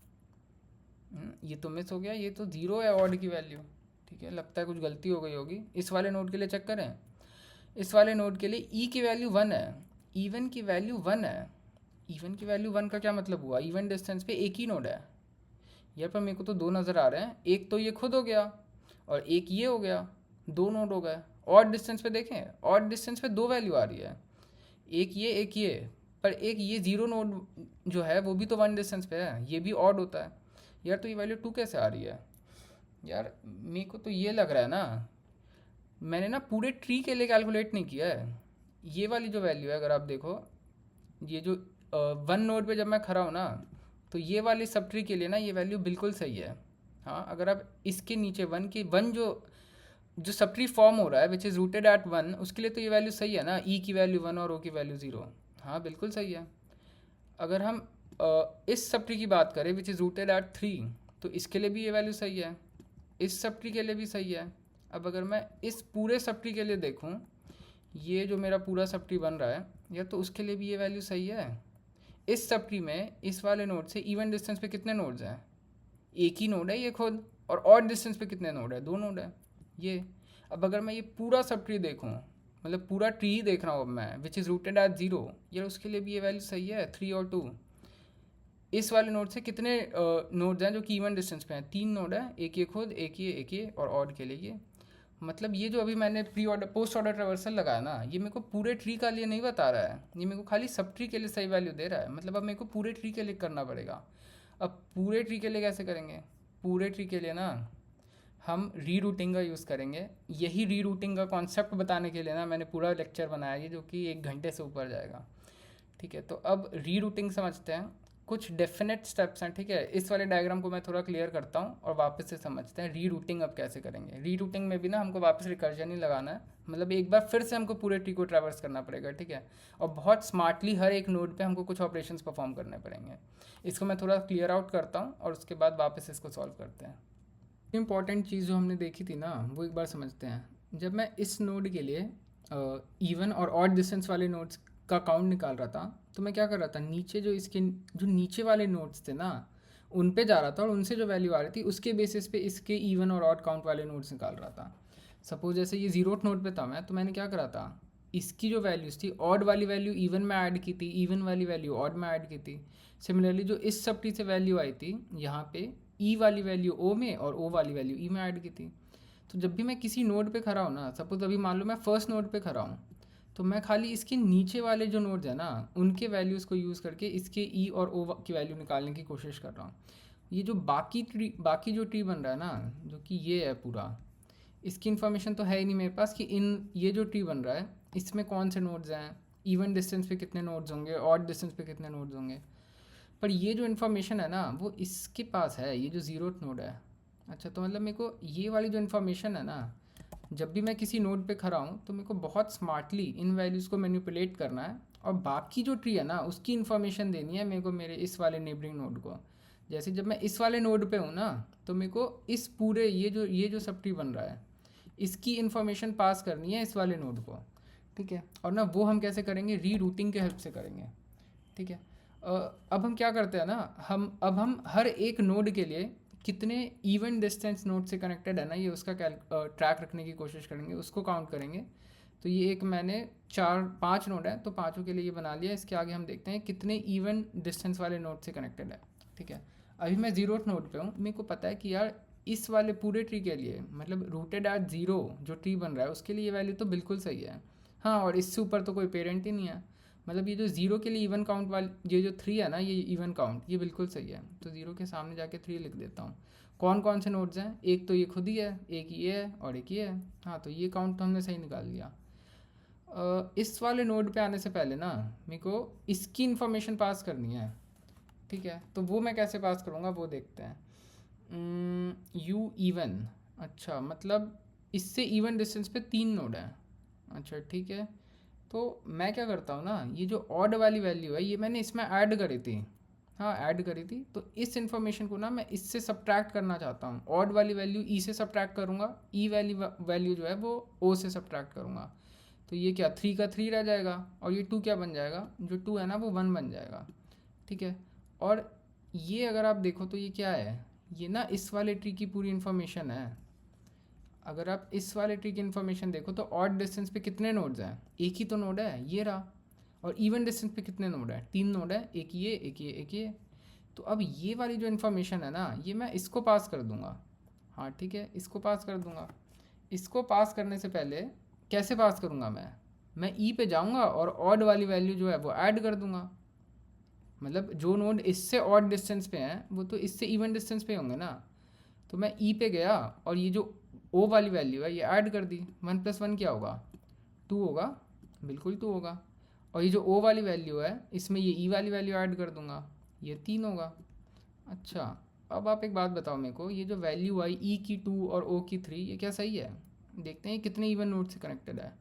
ये तो मिस हो गया, ये तो 0 है ऑड की वैल्यू। ठीक है, लगता है कुछ गलती हो गई होगी। इस वाले नोड के लिए चेक करें। इस वाले नोड के लिए ई की वैल्यू 1 है, इवन की वैल्यू 1 है। इवन की वैल्यू 1 का क्या मतलब हुआ, इवन डिस्टेंस पे एक ही नोड है। यहाँ पर मेरे को तो दो नज़र आ रहे हैं, एक तो ये खुद हो गया और एक ये हो गया, दो नोड हो गए। ऑड डिस्टेंस पे देखें, ऑड डिस्टेंस पे दो वैल्यू आ रही है, एक ये, पर एक ये जीरो नोड जो है वो भी तो वन डिस्टेंस पे है, ये भी ऑड होता है। यार तो ये वैल्यू 2 कैसे आ रही है यार, मेरे को तो ये लग रहा है ना मैंने ना पूरे ट्री के लिए कैलकुलेट नहीं किया है। ये वाली जो वैल्यू है अगर आप देखो, ये जो वन नोड पे जब मैं खड़ा हूँ ना, तो ये वाली सब ट्री के लिए ना ये वैल्यू बिल्कुल सही है। हाँ, अगर आप इसके नीचे वन जो जो सब ट्री फॉर्म हो रहा है विच इज़ रूटेड एट 1, उसके लिए तो ये वैल्यू सही है ना, ई की वैल्यू 1 और ओ की वैल्यू 0। हाँ बिल्कुल सही है। अगर हम इस सब ट्री की बात करें विच इज़ रूटेड एट 3, तो इसके लिए भी ये वैल्यू सही है, इस सब ट्री के लिए भी सही है। अब अगर मैं इस पूरे सब ट्री के लिए देखूँ, ये जो मेरा पूरा सब ट्री बन रहा है, या तो उसके लिए भी ये वैल्यू सही है। इस सब ट्री में इस वाले नोड से इवन डिस्टेंस पे कितने नोड्स हैं, एक ही नोड है ये खुद, और ऑड डिस्टेंस पे कितने नोड है, दो नोड है ये। अब अगर मैं ये पूरा सब ट्री देखूँ, मतलब पूरा ट्री ही देख रहा हूँ अब मैं, विच इज़ रूटेड एट 0, यार उसके लिए भी ये वैल्यू सही है, 3 और 2। इस वाले नोड से कितने नोड्स हैं जो कि इवन डिस्टेंस पे हैं, तीन नोड है, एक ये खुद, एक ये और ऑड के लिए ये। मतलब ये जो अभी मैंने pre order post order traversal लगाया ना, ये मेरे को पूरे ट्री का लिए नहीं बता रहा है, ये मेरे को खाली सब ट्री के लिए सही वैल्यू दे रहा है। मतलब अब मेरे को पूरे ट्री के लिए करना पड़ेगा। अब पूरे ट्री के लिए कैसे करेंगे, पूरे ट्री के लिए ना हम रीरूटिंग का यूज़ करेंगे। यही रीरूटिंग का कॉन्सेप्ट बताने के लिए ना मैंने पूरा लेक्चर बनाया है, जो कि 1 घंटे से ऊपर जाएगा। ठीक है, तो अब रीरूटिंग समझते हैं, कुछ डेफिनेट स्टेप्स हैं। ठीक है, इस वाले डायग्राम को मैं थोड़ा क्लियर करता हूँ और वापस से समझते हैं रीरूटिंग अब कैसे करेंगे। रीरूटिंग में भी ना हमको वापस रिकर्जन ही लगाना है, मतलब एक बार फिर से हमको पूरे ट्री को ट्रैवर्स करना पड़ेगा। ठीक है, और बहुत स्मार्टली हर एक नोड पे हमको कुछ ऑपरेशंस परफॉर्म करने पड़ेंगे। इसको मैं थोड़ा क्लियर आउट करता हूँ और उसके बाद वापस इसको सॉल्व करते हैं। इंपॉर्टेंट चीज़ जो हमने देखी थी ना, वो एक बार समझते हैं। जब मैं इस नोड के लिए इवन और ऑड डिस्टेंस वाले नोड्स का काउंट निकाल रहा था, तो मैं क्या कर रहा था, नीचे जो इसके जो नीचे वाले नोड्स थे ना, उन पे जा रहा था और उनसे जो वैल्यू आ रही थी उसके बेसिस पे इसके इवन और ऑड काउंट वाले नोड्स निकाल रहा था। सपोज जैसे ये जीरोथ नोड पे था मैं, तो मैंने क्या करा था, इसकी जो वैल्यूज़ थी, ऑड वाली वैल्यू इवन में ऐड की थी, इवन वाली वैल्यू ऑड में ऐड की थी। सिमिलरली जो इस सब ट्री से वैल्यू आई थी यहाँ पे, ई वाली वैल्यू ओ में और ओ वाली वैल्यू ई में ऐड की थी। तो जब भी मैं किसी नोड पे खड़ा हूँ ना, सपोज अभी मान लो मैं फर्स्ट नोड पे खड़ा हूँ, तो मैं खाली इसके नीचे वाले जो नोड्स हैं ना, उनके वैल्यूज़ को यूज़ करके इसके ई और ओ की वैल्यू निकालने की कोशिश कर रहा हूँ। ये जो बाकी जो ट्री बन रहा है ना, जो कि ये है पूरा, इसकी इन्फॉर्मेशन तो है ही नहीं मेरे पास कि ये जो ट्री बन रहा है इसमें कौन से नोड्स हैं, इवन डिस्टेंस पे कितने नोड्स होंगे, ऑड डिस्टेंस पे कितने नोड्स होंगे। पर ये जो इन्फॉर्मेशन है ना वो इसके पास है, ये जो जीरोथ नोड है। अच्छा, तो मतलब मेरे को ये वाली जो इन्फॉर्मेशन है ना, जब भी मैं किसी नोड पे खड़ा हूँ तो मेरे को बहुत स्मार्टली इन वैल्यूज़ को मैनिपुलेट करना है, और बाकी जो ट्री है ना उसकी इन्फॉर्मेशन देनी है मेरे को मेरे इस वाले नेबरिंग नोड को। जैसे जब मैं इस वाले नोड पे हूँ ना, तो मेरे को इस पूरे ये जो सब ट्री बन रहा है इसकी इन्फॉर्मेशन पास करनी है इस वाले नोड को। ठीक है, और ना वो हम कैसे करेंगे, री रूटिंग के हेल्प से करेंगे। ठीक है, अब हम क्या करते हैं ना, हम हर एक नोड के लिए कितने इवन डिस्टेंस नोड से कनेक्टेड है ना, ये उसका ट्रैक रखने की कोशिश करेंगे, उसको काउंट करेंगे। तो ये एक मैंने 5 नोड है तो पाँचों के लिए ये बना लिया। इसके आगे हम देखते हैं कितने इवन डिस्टेंस वाले नोड से कनेक्टेड है। ठीक है, अभी मैं जीरोथ नोड पे हूँ, मेरे को पता है कि यार इस वाले पूरे ट्री के लिए, मतलब रूटेड एट 0 जो ट्री बन रहा है उसके लिए ये वैल्यू तो बिल्कुल सही है। हाँ, और इससे ऊपर तो कोई पेरेंट ही नहीं है। मतलब ये जो 0 के लिए इवन काउंट वाली, ये जो 3 है ना, ये इवन काउंट, ये बिल्कुल सही है। तो 0 के सामने जाके 3 लिख देता हूँ। कौन कौन से नोड्स हैं, एक तो ये खुद ही है, एक ये है और एक ये है। हाँ, तो ये काउंट तो हमने सही निकाल लिया। इस वाले नोड पे आने से पहले ना मेरे को इसकी इन्फॉर्मेशन पास करनी है। ठीक है, तो वो मैं कैसे पास करूँगा वो देखते हैं। यू इवन, अच्छा मतलब इससे इवन डिस्टेंस पे 3 नोड है। अच्छा ठीक है, तो मैं क्या करता हूँ ना, ये जो ऑड वाली वैल्यू है ये मैंने इसमें ऐड करी थी। हाँ, ऐड करी थी, तो इस इन्फॉर्मेशन को ना मैं इससे सब्ट्रैक्ट करना चाहता हूँ। ऑड वाली वैल्यू ई से सब्ट्रैक्ट करूँगा, ई वाली वैल्यू जो है वो ओ से सब्ट्रैक्ट करूँगा। तो ये क्या, 3 का 3 रह जाएगा और ये 2 क्या बन जाएगा, जो 2 है ना वो 1 बन जाएगा। ठीक है, और ये अगर आप देखो तो ये क्या है, ये ना इस वाले ट्री की पूरी इन्फॉर्मेशन है। अगर आप इस वाले ट्री की इन्फॉर्मेशन देखो तो ऑड डिस्टेंस पे कितने नोड्स हैं, एक ही तो नोड है, ये रहा। और इवन डिस्टेंस पे कितने नोड हैं, 3 नोड है, एक ये एक ये एक ये। तो अब ये वाली जो इन्फॉर्मेशन है ना, ये मैं इसको पास कर दूंगा। हाँ ठीक है, इसको पास कर दूंगा। इसको पास करने से पहले कैसे पास करूँगा मैं ई पे जाऊँगा और ऑड वाली वैल्यू जो है वो ऐड कर दूंगा। मतलब जो नोड इससे ऑड डिस्टेंस पे हैं वो तो इससे इवन डिस्टेंस पे होंगे ना। तो मैं ई पे गया और ये जो ओ वाली वैल्यू है ये ऐड कर दी। 1+1 क्या होगा, 2 होगा, बिल्कुल 2 होगा। और ये जो ओ वाली वैल्यू है इसमें ये ई वाली वैल्यू ऐड कर दूंगा, ये 3 होगा। अच्छा, अब आप एक बात बताओ मेरे को, ये जो वैल्यू आई ई की 2 और ओ की 3, ये क्या सही है? देखते हैं कितने इवन नोड से कनेक्टेड है।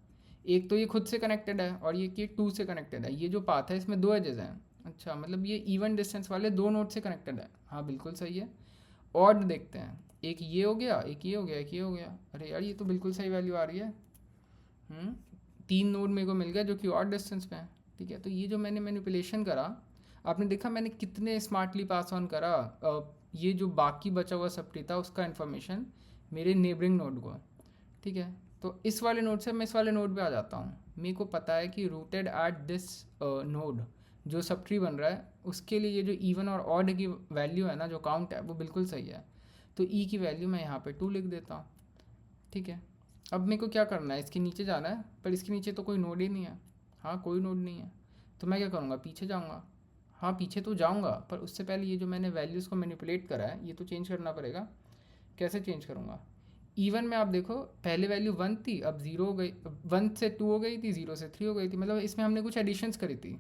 एक तो ये खुद से कनेक्टेड है और ये कि 2 से कनेक्टेड है। ये जो पाथ है इसमें 2 एजेस हैं। अच्छा, मतलब ये इवन डिस्टेंस वाले 2 नोड से कनेक्टेड है। हाँ बिल्कुल सही है। ऑड देखते हैं, एक ये हो गया, एक ये हो गया, एक ये हो गया। अरे यार ये तो बिल्कुल सही वैल्यू आ रही है। 3 नोड मेरे को मिल गया जो कि ऑड डिस्टेंस पे है। ठीक है, तो ये जो मैंने मैनिपुलेशन करा, आपने देखा मैंने कितने स्मार्टली पास ऑन करा। ये जो बाकी बचा हुआ सब ट्री था उसका इन्फॉर्मेशन मेरे नेबरिंग नोड को। ठीक है, तो इस वाले नोड से मैं इस वाले नोड पे आ जाता हूँ। मेरे को पता है कि रूटेड एट दिस नोड जो सब ट्री बन रहा है उसके लिए ये जो इवन और ऑड की वैल्यू है ना, जो काउंट है वो बिल्कुल सही है। तो ई की वैल्यू मैं यहाँ पे 2 लिख देता हूँ। ठीक है, अब मेरे को क्या करना है, इसके नीचे जाना है, पर इसके नीचे तो कोई नोड ही नहीं है। हाँ कोई नोड नहीं है, तो मैं क्या करूँगा, पीछे जाऊँगा। हाँ पीछे तो जाऊँगा, पर उससे पहले ये जो मैंने वैल्यूज़ को मैनिपुलेट करा है ये तो चेंज करना पड़ेगा। कैसे चेंज करूँगा? इवन में आप देखो पहले वैल्यू 1 थी, अब 0 हो गई, 1 से 2 हो गई थी, 0 से 3 हो गई थी। मतलब इसमें हमने कुछ एडिशंस करी थी,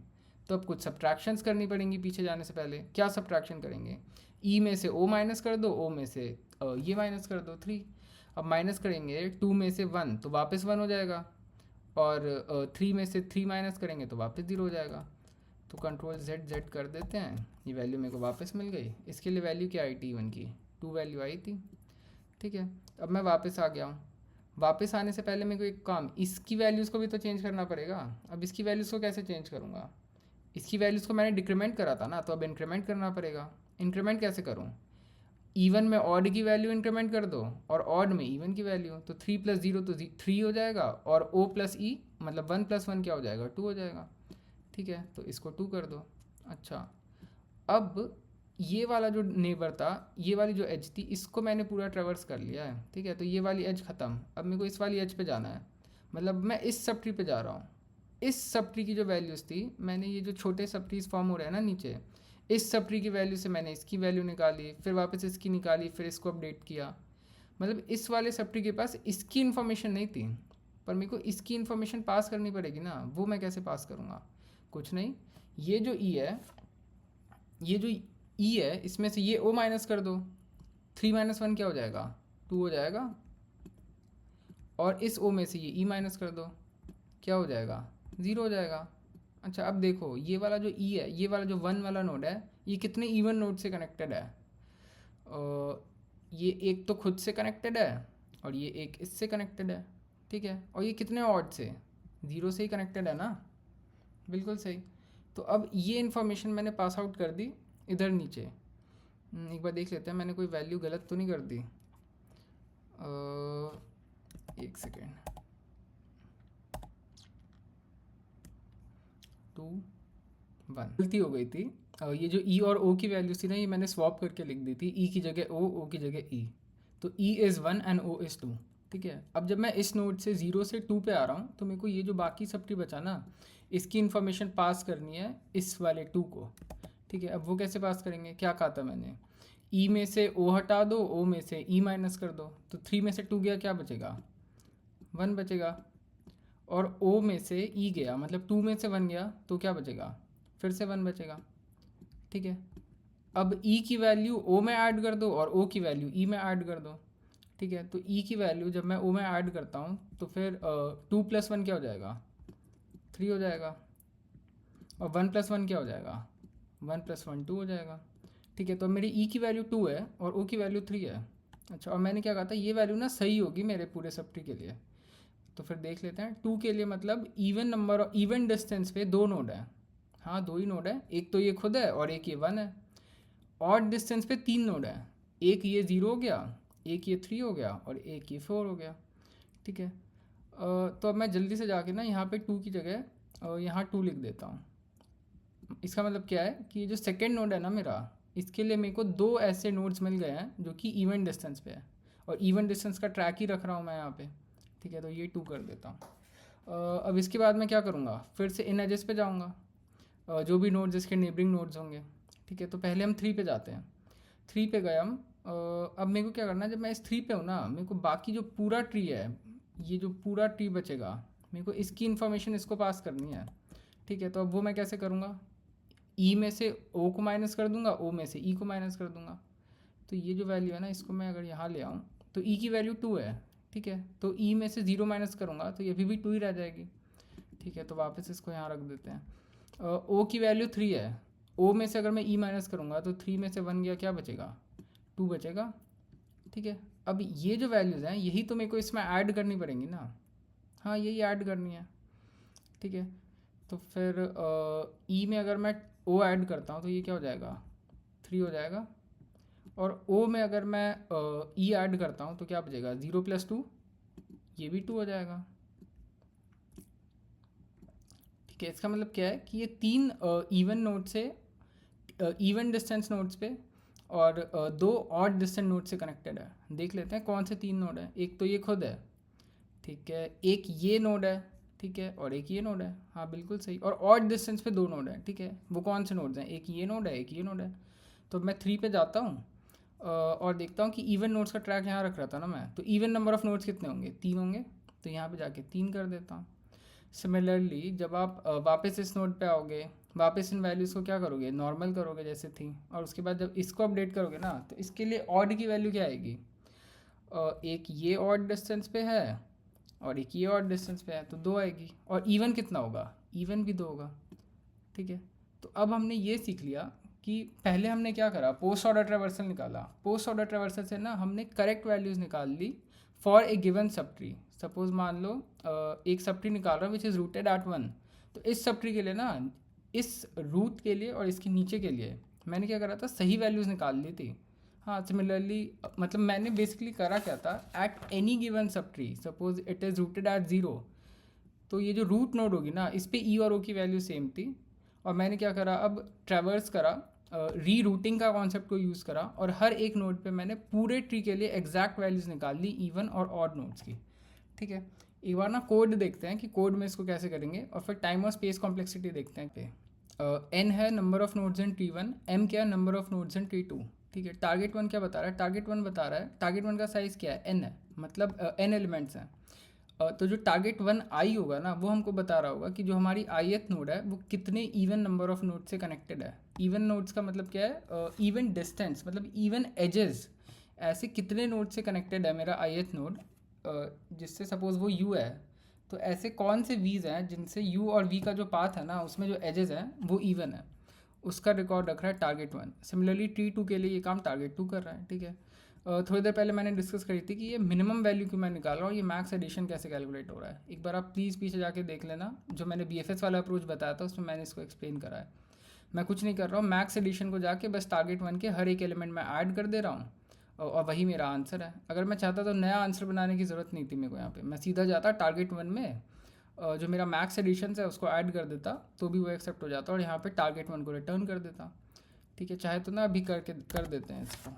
तो अब कुछ सब्ट्रैक्शंस करनी पड़ेंगी पीछे जाने से पहले। क्या सब्ट्रैक्शन करेंगे? ई में से ओ माइनस कर दो, ओ में से ये माइनस कर दो 3। अब माइनस करेंगे 2 में से 1 तो वापस 1 हो जाएगा, और 3 में से 3 माइनस करेंगे तो वापस 0 हो जाएगा। तो कंट्रोल जेड जेड कर देते हैं, ये वैल्यू मेरे को वापस मिल गई। इसके लिए वैल्यू क्या आई टी 1 की, 2 वैल्यू आई थी। ठीक है, अब मैं वापस आ गया हूँ। वापस आने से पहले मेरे को एक काम, इसकी वैल्यूज़ को भी तो चेंज करना पड़ेगा। अब इसकी वैल्यूज़ को कैसे चेंज करूँगा? इसकी वैल्यूज़ को मैंने डिक्रीमेंट करा था ना, तो अब इंक्रीमेंट करना पड़ेगा। इंक्रीमेंट कैसे करूँ? इवन में ऑड की वैल्यू इंक्रीमेंट कर दो और ऑड में इवन की वैल्यू। तो 3 + 0 तो 3 हो जाएगा, और ओ प्लस ई मतलब 1 + 1 क्या हो जाएगा, 2 हो जाएगा। ठीक है, तो इसको 2 कर दो। अच्छा, अब ये वाला जो नेबर था, ये वाली जो एज थी, इसको मैंने पूरा ट्रेवर्स कर लिया है। ठीक है, तो ये वाली एज ख़त्म। अब मेरे को इस वाली एज पे जाना है, मतलब मैं इस सब ट्री पे जा रहा हूँ। इस सब ट्री की जो वैल्यूज़ थी, मैंने ये जो छोटे सब ट्रीज फॉर्म हो रहे हैं ना नीचे, इस सब ट्री की वैल्यू से मैंने इसकी वैल्यू निकाली, फिर वापस इसकी निकाली, फिर इसको अपडेट किया। मतलब इस वाले सब ट्री के पास इसकी इन्फॉर्मेशन नहीं थी, पर मेरे को इसकी इन्फॉर्मेशन पास करनी पड़ेगी ना। वो मैं कैसे पास करूँगा? कुछ नहीं, ये जो ई है, ये जो ई है इसमें से ये ओ माइनस कर दो। 3 - 1 क्या हो जाएगा, 2 हो जाएगा। और इस ओ में से ये ई माइनस कर दो, क्या हो जाएगा, 0 हो जाएगा। अच्छा, अब देखो ये वाला जो ई है, ये वाला जो 1 वाला नोड है, ये कितने इवन नोड से कनेक्टेड है? ये एक तो खुद से कनेक्टेड है और ये एक इससे कनेक्टेड है। ठीक है, और ये कितने ऑड से, 0 से ही कनेक्टेड है ना, बिल्कुल सही। तो अब ये इन्फॉर्मेशन मैंने पास आउट कर दी इधर नीचे। एक बार देख लेते हैं मैंने कोई वैल्यू गलत तो नहीं कर दी। एक सेकेंड, 2 1 गलती हो गई थी। ये जो ई और ओ की वैल्यूज थी ना, ये मैंने स्वैप करके लिख दी थी, ई की जगह ओ की जगह ई। तो E is 1 and O is 2। ठीक है, अब जब मैं इस नोड से 0 से 2 पे आ रहा हूँ, तो मेरे को ये जो बाकी सब ट्री बचा ना, इसकी इन्फॉर्मेशन पास करनी है इस वाले 2 को। ठीक है, अब वो कैसे पास करेंगे, क्या कहा था मैंने, ई में से ओ हटा दो, ओ में से ई माइनस कर दो। तो 3 में से 2 गया, क्या बचेगा, 1 बचेगा। और ओ में से ई गया, मतलब 2 में से 1 गया, तो क्या बचेगा, फिर से 1 बचेगा। ठीक है, अब ई की वैल्यू ओ में ऐड कर दो और ओ की वैल्यू ई में ऐड कर दो। ठीक है, तो ई की वैल्यू जब मैं ओ में ऐड करता हूँ तो फिर 2 + 1 क्या हो जाएगा, 3 हो जाएगा। और 1 + 1 क्या हो जाएगा, 1 + 1 2 हो जाएगा। ठीक है, तो मेरी ई की वैल्यू 2 है और ओ की वैल्यू 3 है। अच्छा, और मैंने क्या कहा था, ये वैल्यू ना सही होगी मेरे पूरे सब ट्री के लिए। तो फिर देख लेते हैं, 2 के लिए मतलब इवन नंबर और इवन डिस्टेंस पे 2 नोड है। हाँ 2 ही नोड है, एक तो ये खुद है और एक ये 1 है। ऑड डिस्टेंस पे 3 नोड है, एक ये 0 हो गया, एक ये 3 हो गया और एक ये 4 हो गया, ठीक है। तो अब मैं जल्दी से जाके ना यहाँ पे 2 की जगह यहाँ 2 लिख देता हूँ। इसका मतलब क्या है कि जो सेकेंड नोड है ना मेरा, इसके लिए मेरे को 2 ऐसे नोड्स मिल गए हैं जो कि इवन डिस्टेंस पे है, और इवन डिस्टेंस का ट्रैक ही रख रहा हूँ मैं यहाँ पे, ठीक है। तो ये 2 कर देता हूँ। अब इसके बाद मैं क्या करूँगा, फिर से इन एजेस पे जाऊँगा, जो भी नोड्स इसके नेबरिंग नोड्स होंगे, ठीक है। तो पहले हम 3 पे जाते हैं, 3 पे गए हम। अब मेरे को क्या करना है, जब मैं इस 3 पे हूँ ना, मेरे को बाकी जो पूरा ट्री है, ये जो पूरा ट्री बचेगा, मेरे को इसकी इन्फॉर्मेशन इसको पास करनी है, ठीक है। तो अब वो मैं कैसे करूँगा, ई में से ओ को माइनस कर दूंगा, ओ में से ई को माइनस कर दूंगा। तो ये जो वैल्यू है ना, इसको मैं अगर यहाँ ले आऊँ तो ई की वैल्यू 2 है, ठीक है। तो ई में से 0 माइनस करूँगा तो ये भी 2 ही रह जाएगी, ठीक है। तो वापस इसको यहाँ रख देते हैं। ओ की वैल्यू 3 है, ओ में से अगर मैं ई माइनस करूँगा तो 3 में से 1 गया, क्या बचेगा, 2 बचेगा, ठीक है। अब ये जो वैल्यूज़ हैं यही तो मेरे को इसमें ऐड करनी पड़ेंगी ना, हाँ यही ऐड करनी है, ठीक है। तो फिर ई में अगर मैं ओ ऐड करता हूँ तो ये क्या हो जाएगा, 3 हो जाएगा। और ओ में अगर मैं ई ऐड करता हूँ तो क्या बचेगा, 0 + 2, ये भी 2 हो जाएगा, ठीक है। इसका मतलब क्या है कि ये 3 इवन नोड से, इवन डिस्टेंस नोड्स पे, और 2 ऑड डिस्टेंस नोड से कनेक्टेड है। देख लेते हैं कौन से 3 नोड है। एक तो ये खुद है, ठीक है, एक ये नोड है, ठीक है, और एक ये नोड है, हाँ बिल्कुल सही। और ऑड डिस्टेंस पे 2 नोड है, ठीक है। वो कौन से नोड्स हैं, एक ये नोड है, एक ये नोड है। तो मैं 3 पे जाता हूँ और देखता हूँ कि इवन नोड्स का ट्रैक यहाँ रख रहा था ना मैं, तो इवन नंबर ऑफ़ नोड्स कितने होंगे, 3 होंगे। तो यहाँ पे जाके 3 कर देता हूँ। सिमिलरली जब आप वापस इस नोड पे आओगे, वापस इन वैल्यूज़ को क्या करोगे, नॉर्मल करोगे जैसे थी, और उसके बाद जब इसको अपडेट करोगे ना, तो इसके लिए ऑड की वैल्यू क्या आएगी, एक ये ऑड डिस्टेंस पे है और एक ये ऑड डिस्टेंस पे है, तो 2 आएगी। और इवन कितना होगा, इवन भी 2 होगा, ठीक है। तो अब हमने ये सीख लिया कि पहले हमने क्या करा, पोस्ट ऑर्डर ट्रेवर्सल निकाला। पोस्ट ऑर्डर ट्रेवर्सल से ना हमने करेक्ट वैल्यूज़ निकाल ली for a given subtree. Suppose मान लो एक सब ट्री निकाल रहा है विच इज़ रूटेड एट 1, तो इस सब ट्री के लिए ना, इस रूट के लिए और इसके नीचे के लिए मैंने क्या करा था, सही वैल्यूज़ निकाल ली थी। हाँ सिमिलरली मतलब मैंने बेसिकली करा क्या था, at any given subtree suppose it is rooted at 0, तो ये जो रूट नोड होगी ना, इस पे ई और ओ की वैल्यू सेम थी। और मैंने क्या करा, अब ट्रैवर्स करा, री रूटिंग का कॉन्सेप्ट को यूज़ करा, और हर एक नोड पे मैंने पूरे ट्री के लिए एग्जैक्ट वैल्यूज़ निकाल ली, इवन और ऑड नोड्स की, ठीक है। एक बार ना कोड देखते हैं कि कोड में इसको कैसे करेंगे, और फिर टाइम और स्पेस कॉम्प्लेक्सिटी देखते हैं पे। एन है number of nodes in T1, M क्या है number of nodes in T2, ठीक है। टारगेट 1 क्या बता रहा है, टारगेट 1 बता रहा है, टारगेट 1 का साइज़ क्या है, n है, मतलब n एलिमेंट्स हैं। तो जो टारगेट 1 आई होगा ना, वो हमको बता रहा होगा कि जो हमारी ith नोड है वो कितने इवन नंबर ऑफ नोड से कनेक्टेड है। इवन नोड्स का मतलब क्या है, इवन डिस्टेंस, मतलब इवन एजेस, ऐसे कितने नोड से कनेक्टेड है मेरा ith नोड, जिससे सपोज वो u है, तो ऐसे कौन से v's हैं जिनसे u और v का जो पाथ है ना, उसमें जो एजेस हैं वो इवन है, उसका रिकॉर्ड रख रहा है टारगेट 1। सिमिलरली T2 के लिए ये काम टारगेट 2 कर रहा है, ठीक है। थोड़ी देर पहले मैंने डिस्कस करी थी कि ये मिनिमम वैल्यू क्यों मैं निकाल रहा हूँ, ये मैक्स एडिशन कैसे कैलकुलेट हो रहा है। एक बार आप प्लीज़ पीछे जाके देख लेना, जो मैंने BFS वाला अप्रोच बताया था उसमें मैंने इसको एक्सप्लेन करा है। मैं कुछ नहीं कर रहा हूँ, मैक्स एडिशन को जाके बस टारगेट 1 के हर एक एलिमेंट में ऐड कर दे रहा हूँ, और वही मेरा आंसर है। अगर मैं चाहता तो नया आंसर बनाने की ज़रूरत नहीं थी मेरे को, यहाँ पे मैं सीधा जाता टारगेट 1 में, जो मेरा मैक्स एडिशन है उसको ऐड कर देता, तो भी वो एक्सेप्ट हो जाता, और यहाँ पे टारगेट 1 को रिटर्न कर देता, ठीक है। चाहे तो ना अभी करके कर देते हैं इसको,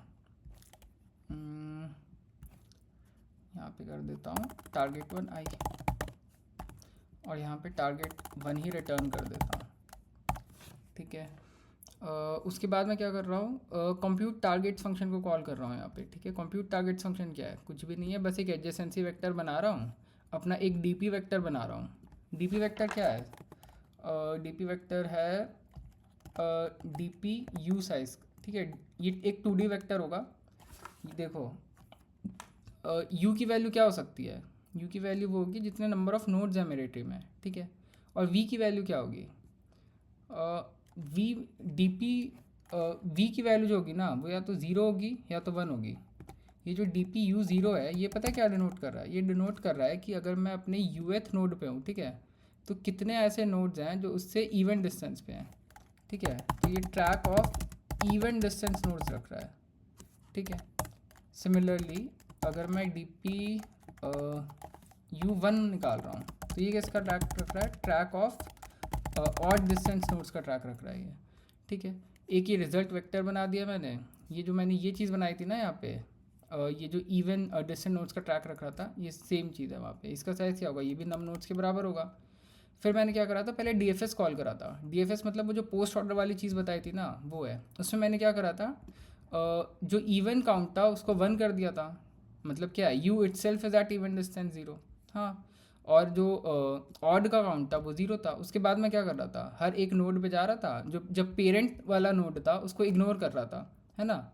यहाँ पे कर देता हूँ टारगेट 1 आई, और यहाँ पे टारगेट 1 ही रिटर्न कर देता हूँ, ठीक है। उसके बाद मैं क्या कर रहा हूँ, कंप्यूट टारगेट्स फंक्शन को कॉल कर रहा हूँ यहाँ पे, ठीक है। कंप्यूट टारगेट्स फंक्शन क्या है, कुछ भी नहीं है, बस एक एडजेसेंसी वेक्टर बना रहा हूँ, अपना एक डीपी वेक्टर बना रहा हूँ। डीपी वेक्टर क्या है, डीपी वेक्टर है डीपी यू साइज, ठीक है। ये एक 2D वेक्टर होगा। ये देखो यू की वैल्यू क्या हो सकती है, यू की वैल्यू वो होगी जितने नंबर ऑफ़ नोड्स हैं मेरे ट्री में, ठीक है। और वी की वैल्यू क्या होगी, वी डी पी वी की वैल्यू जो होगी ना, वो या तो 0 होगी या तो 1 होगी। ये जो डी पी यू 0 है, ये पता है क्या डिनोट कर रहा है, ये डिनोट कर रहा है कि अगर मैं अपने यूएथ नोड पे हूँ, ठीक है, तो कितने ऐसे नोड्स हैं जो उससे इवन डिस्टेंस पे हैं, ठीक है। तो ये track of even distance nodes रख रहा है, ठीक है। सिमिलरली अगर मैं डी पी U1 निकाल रहा हूँ तो ये किसका ट्रैक रख रहा है, track of odd distance nodes का ट्रैक रख रहा है ये, ठीक है। एक ये रिजल्ट वेक्टर बना दिया मैंने, ये जो मैंने ये चीज़ बनाई थी ना यहाँ पे, ये जो इवन डिस्टेंट नोड्स का ट्रैक रख रहा था, ये सेम चीज़ है वहाँ पे। इसका साइज़ क्या होगा, ये भी नम नोड्स के बराबर होगा। फिर मैंने क्या करा था, पहले DFS कॉल करा था। DFS मतलब वो जो पोस्ट ऑर्डर वाली चीज़ बताई थी ना, वो है। उसमें मैंने क्या करा था, जो इवन काउंट था उसको 1 कर दिया था। मतलब क्या है, U itself is at even distance 0। हाँ, और जो ऑड का काउंट था वो 0 था। उसके बाद मैं क्या कर रहा था, हर एक नोड पे जा रहा था, जो जब पेरेंट वाला नोड था उसको इग्नोर कर रहा था, है ना।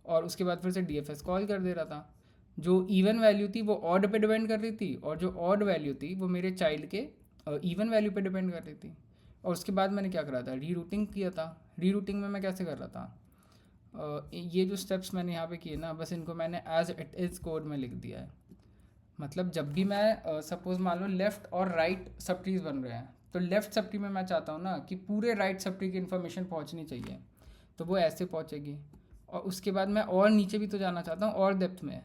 और उसके बाद फिर से DFS कॉल कर दे रहा था। जो इवन वैल्यू थी वो ऑड पे डिपेंड कर रही थी, और जो ऑड वैल्यू थी वो मेरे चाइल्ड के इवन वैल्यू पे डिपेंड कर रही थी। और उसके बाद मैंने क्या करा था, रीरूटिंग किया था। रीरूटिंग में मैं कैसे कर रहा था, ये जो स्टेप्स मैंने यहाँ पे किए ना, बस इनको मैंने एज इट इज़ कोड में लिख दिया है। मतलब जब भी मैं सपोज मान लो लेफ़्ट और राइट सब ट्रीज बन रहे हैं, तो लेफ़्ट सब ट्री में मैं चाहता हूँ ना कि पूरे राइट सब ट्री की इन्फॉर्मेशन पहुँचनी चाहिए, तो वो ऐसे पहुँचेगी। और उसके बाद मैं और नीचे भी तो जाना चाहता हूँ और डेप्थ में,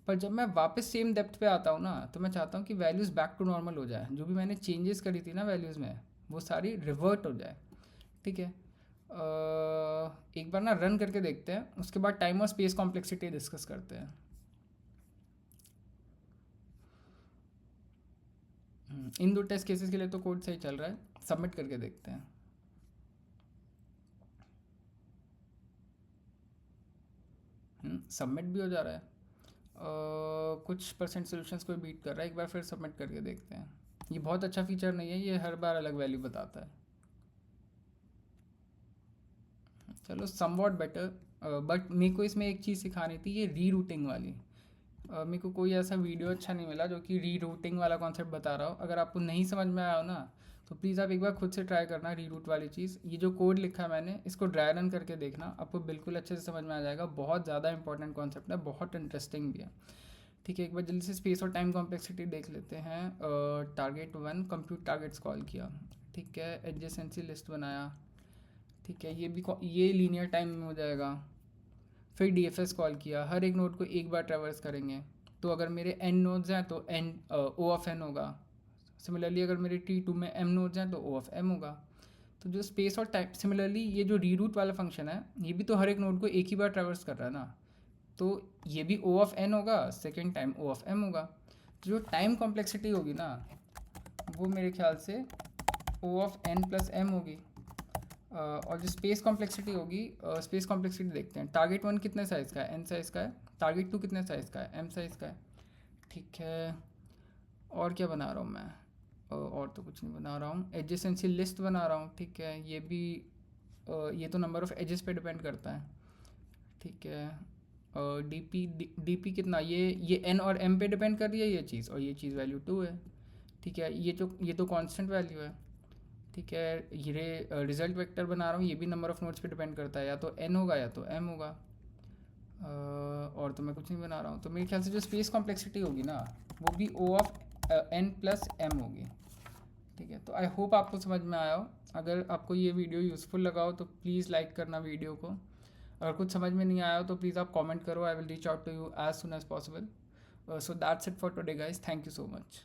पर जब मैं वापस सेम डेप्थ पे आता हूँ ना, तो मैं चाहता हूँ कि वैल्यूज़ बैक टू नॉर्मल हो जाए। जो भी मैंने चेंजेस करी थी ना वैल्यूज़ में, वो सारी रिवर्ट हो जाए, ठीक है। एक बार ना रन करके देखते हैं, उसके बाद टाइम और स्पेस कॉम्प्लेक्सिटी डिस्कस करते हैं। इन दो टेस्ट केसेस के लिए तो कोड सही चल रहा है, सबमिट करके देखते हैं। सबमिट भी हो जा रहा है। कुछ परसेंट सोल्यूशंस को बीट कर रहा है। एक बार फिर सबमिट करके देखते हैं। ये बहुत अच्छा फीचर नहीं है, ये हर बार अलग वैल्यू बताता है। चलो समवॉट बेटर, बट मेरे को इसमें एक चीज़ सिखानी थी, ये री रूटिंग वाली। मेरे को कोई ऐसा वीडियो अच्छा नहीं मिला जो कि री रूटिंग वाला कॉन्सेप्ट बता रहा हो। अगर आपको नहीं समझ में आया हो ना, तो प्लीज़ आप एक बार खुद से ट्राई करना री रूट वाली चीज़। ये जो कोड लिखा है मैंने, इसको ड्राई रन करके देखना, आपको बिल्कुल अच्छे से समझ में आ जाएगा। बहुत ज़्यादा इंपॉर्टेंट कॉन्सेप्ट है, बहुत इंटरेस्टिंग भी है, ठीक है। एक बार जल्दी से स्पेस और टाइम कॉम्प्लेक्सिटी देख लेते हैं। टारगेट 1 कंप्यूट टारगेट्स कॉल किया, ठीक है। एडजेसेंसी लिस्ट बनाया, ठीक है। ये लीनियर टाइम में हो जाएगा। फिर DFS कॉल किया, हर एक नोड को एक बार ट्रैवर्स करेंगे। तो अगर मेरे n नोड्स हैं तो n O ऑफ n होगा। सिमिलरली अगर मेरे T2 में m नोड्स हैं तो O ऑफ m होगा। तो जो स्पेस और टाइम, सिमिलरली ये जो रीरूट वाला फंक्शन है, ये भी तो हर एक नोड को एक ही बार ट्रैवर्स कर रहा है ना, तो ये भी O ऑफ n होगा, second time O of m होगा। तो जो टाइम कॉम्प्लेक्सिटी होगी ना, वो मेरे ख्याल से O of n plus m होगी। और जो स्पेस कॉम्प्लेक्सिटी होगी, स्पेस कॉम्प्लेक्सिटी देखते हैं। टारगेट 1 कितने साइज़ का है, n साइज़ का है। टारगेट 2 कितने साइज़ का है, m साइज़ का है, ठीक है। और क्या बना रहा हूँ मैं, और तो कुछ नहीं बना रहा हूँ। एडजेसेंसी लिस्ट बना रहा हूँ, ठीक है। ये भी ये तो नंबर ऑफ़ एजेस पे डिपेंड करता है, ठीक है। डी पी कितना, ये n और m पे डिपेंड कर रही है ये चीज़, और ये चीज़ वैल्यू 2 है, ठीक है। ये तो कांस्टेंट वैल्यू है, ठीक है। ये रिजल्ट वेक्टर बना रहा हूँ, ये भी नंबर ऑफ़ नोड्स पे डिपेंड करता है, या तो n होगा या तो m होगा। और तो मैं कुछ नहीं बना रहा हूँ। तो मेरे ख्याल से जो स्पेस कॉम्प्लेक्सिटी होगी ना, वो भी O of n plus m होगी, ठीक है। तो आई होप आपको समझ में आया हो। अगर आपको ये वीडियो यूज़फुल लगा हो तो प्लीज़ लाइक करना वीडियो को। अगर कुछ समझ में नहीं आया हो तो प्लीज़ आप कमेंट करो, I will reach out to you as soon as possible. So that's it for today guys, thank you so much.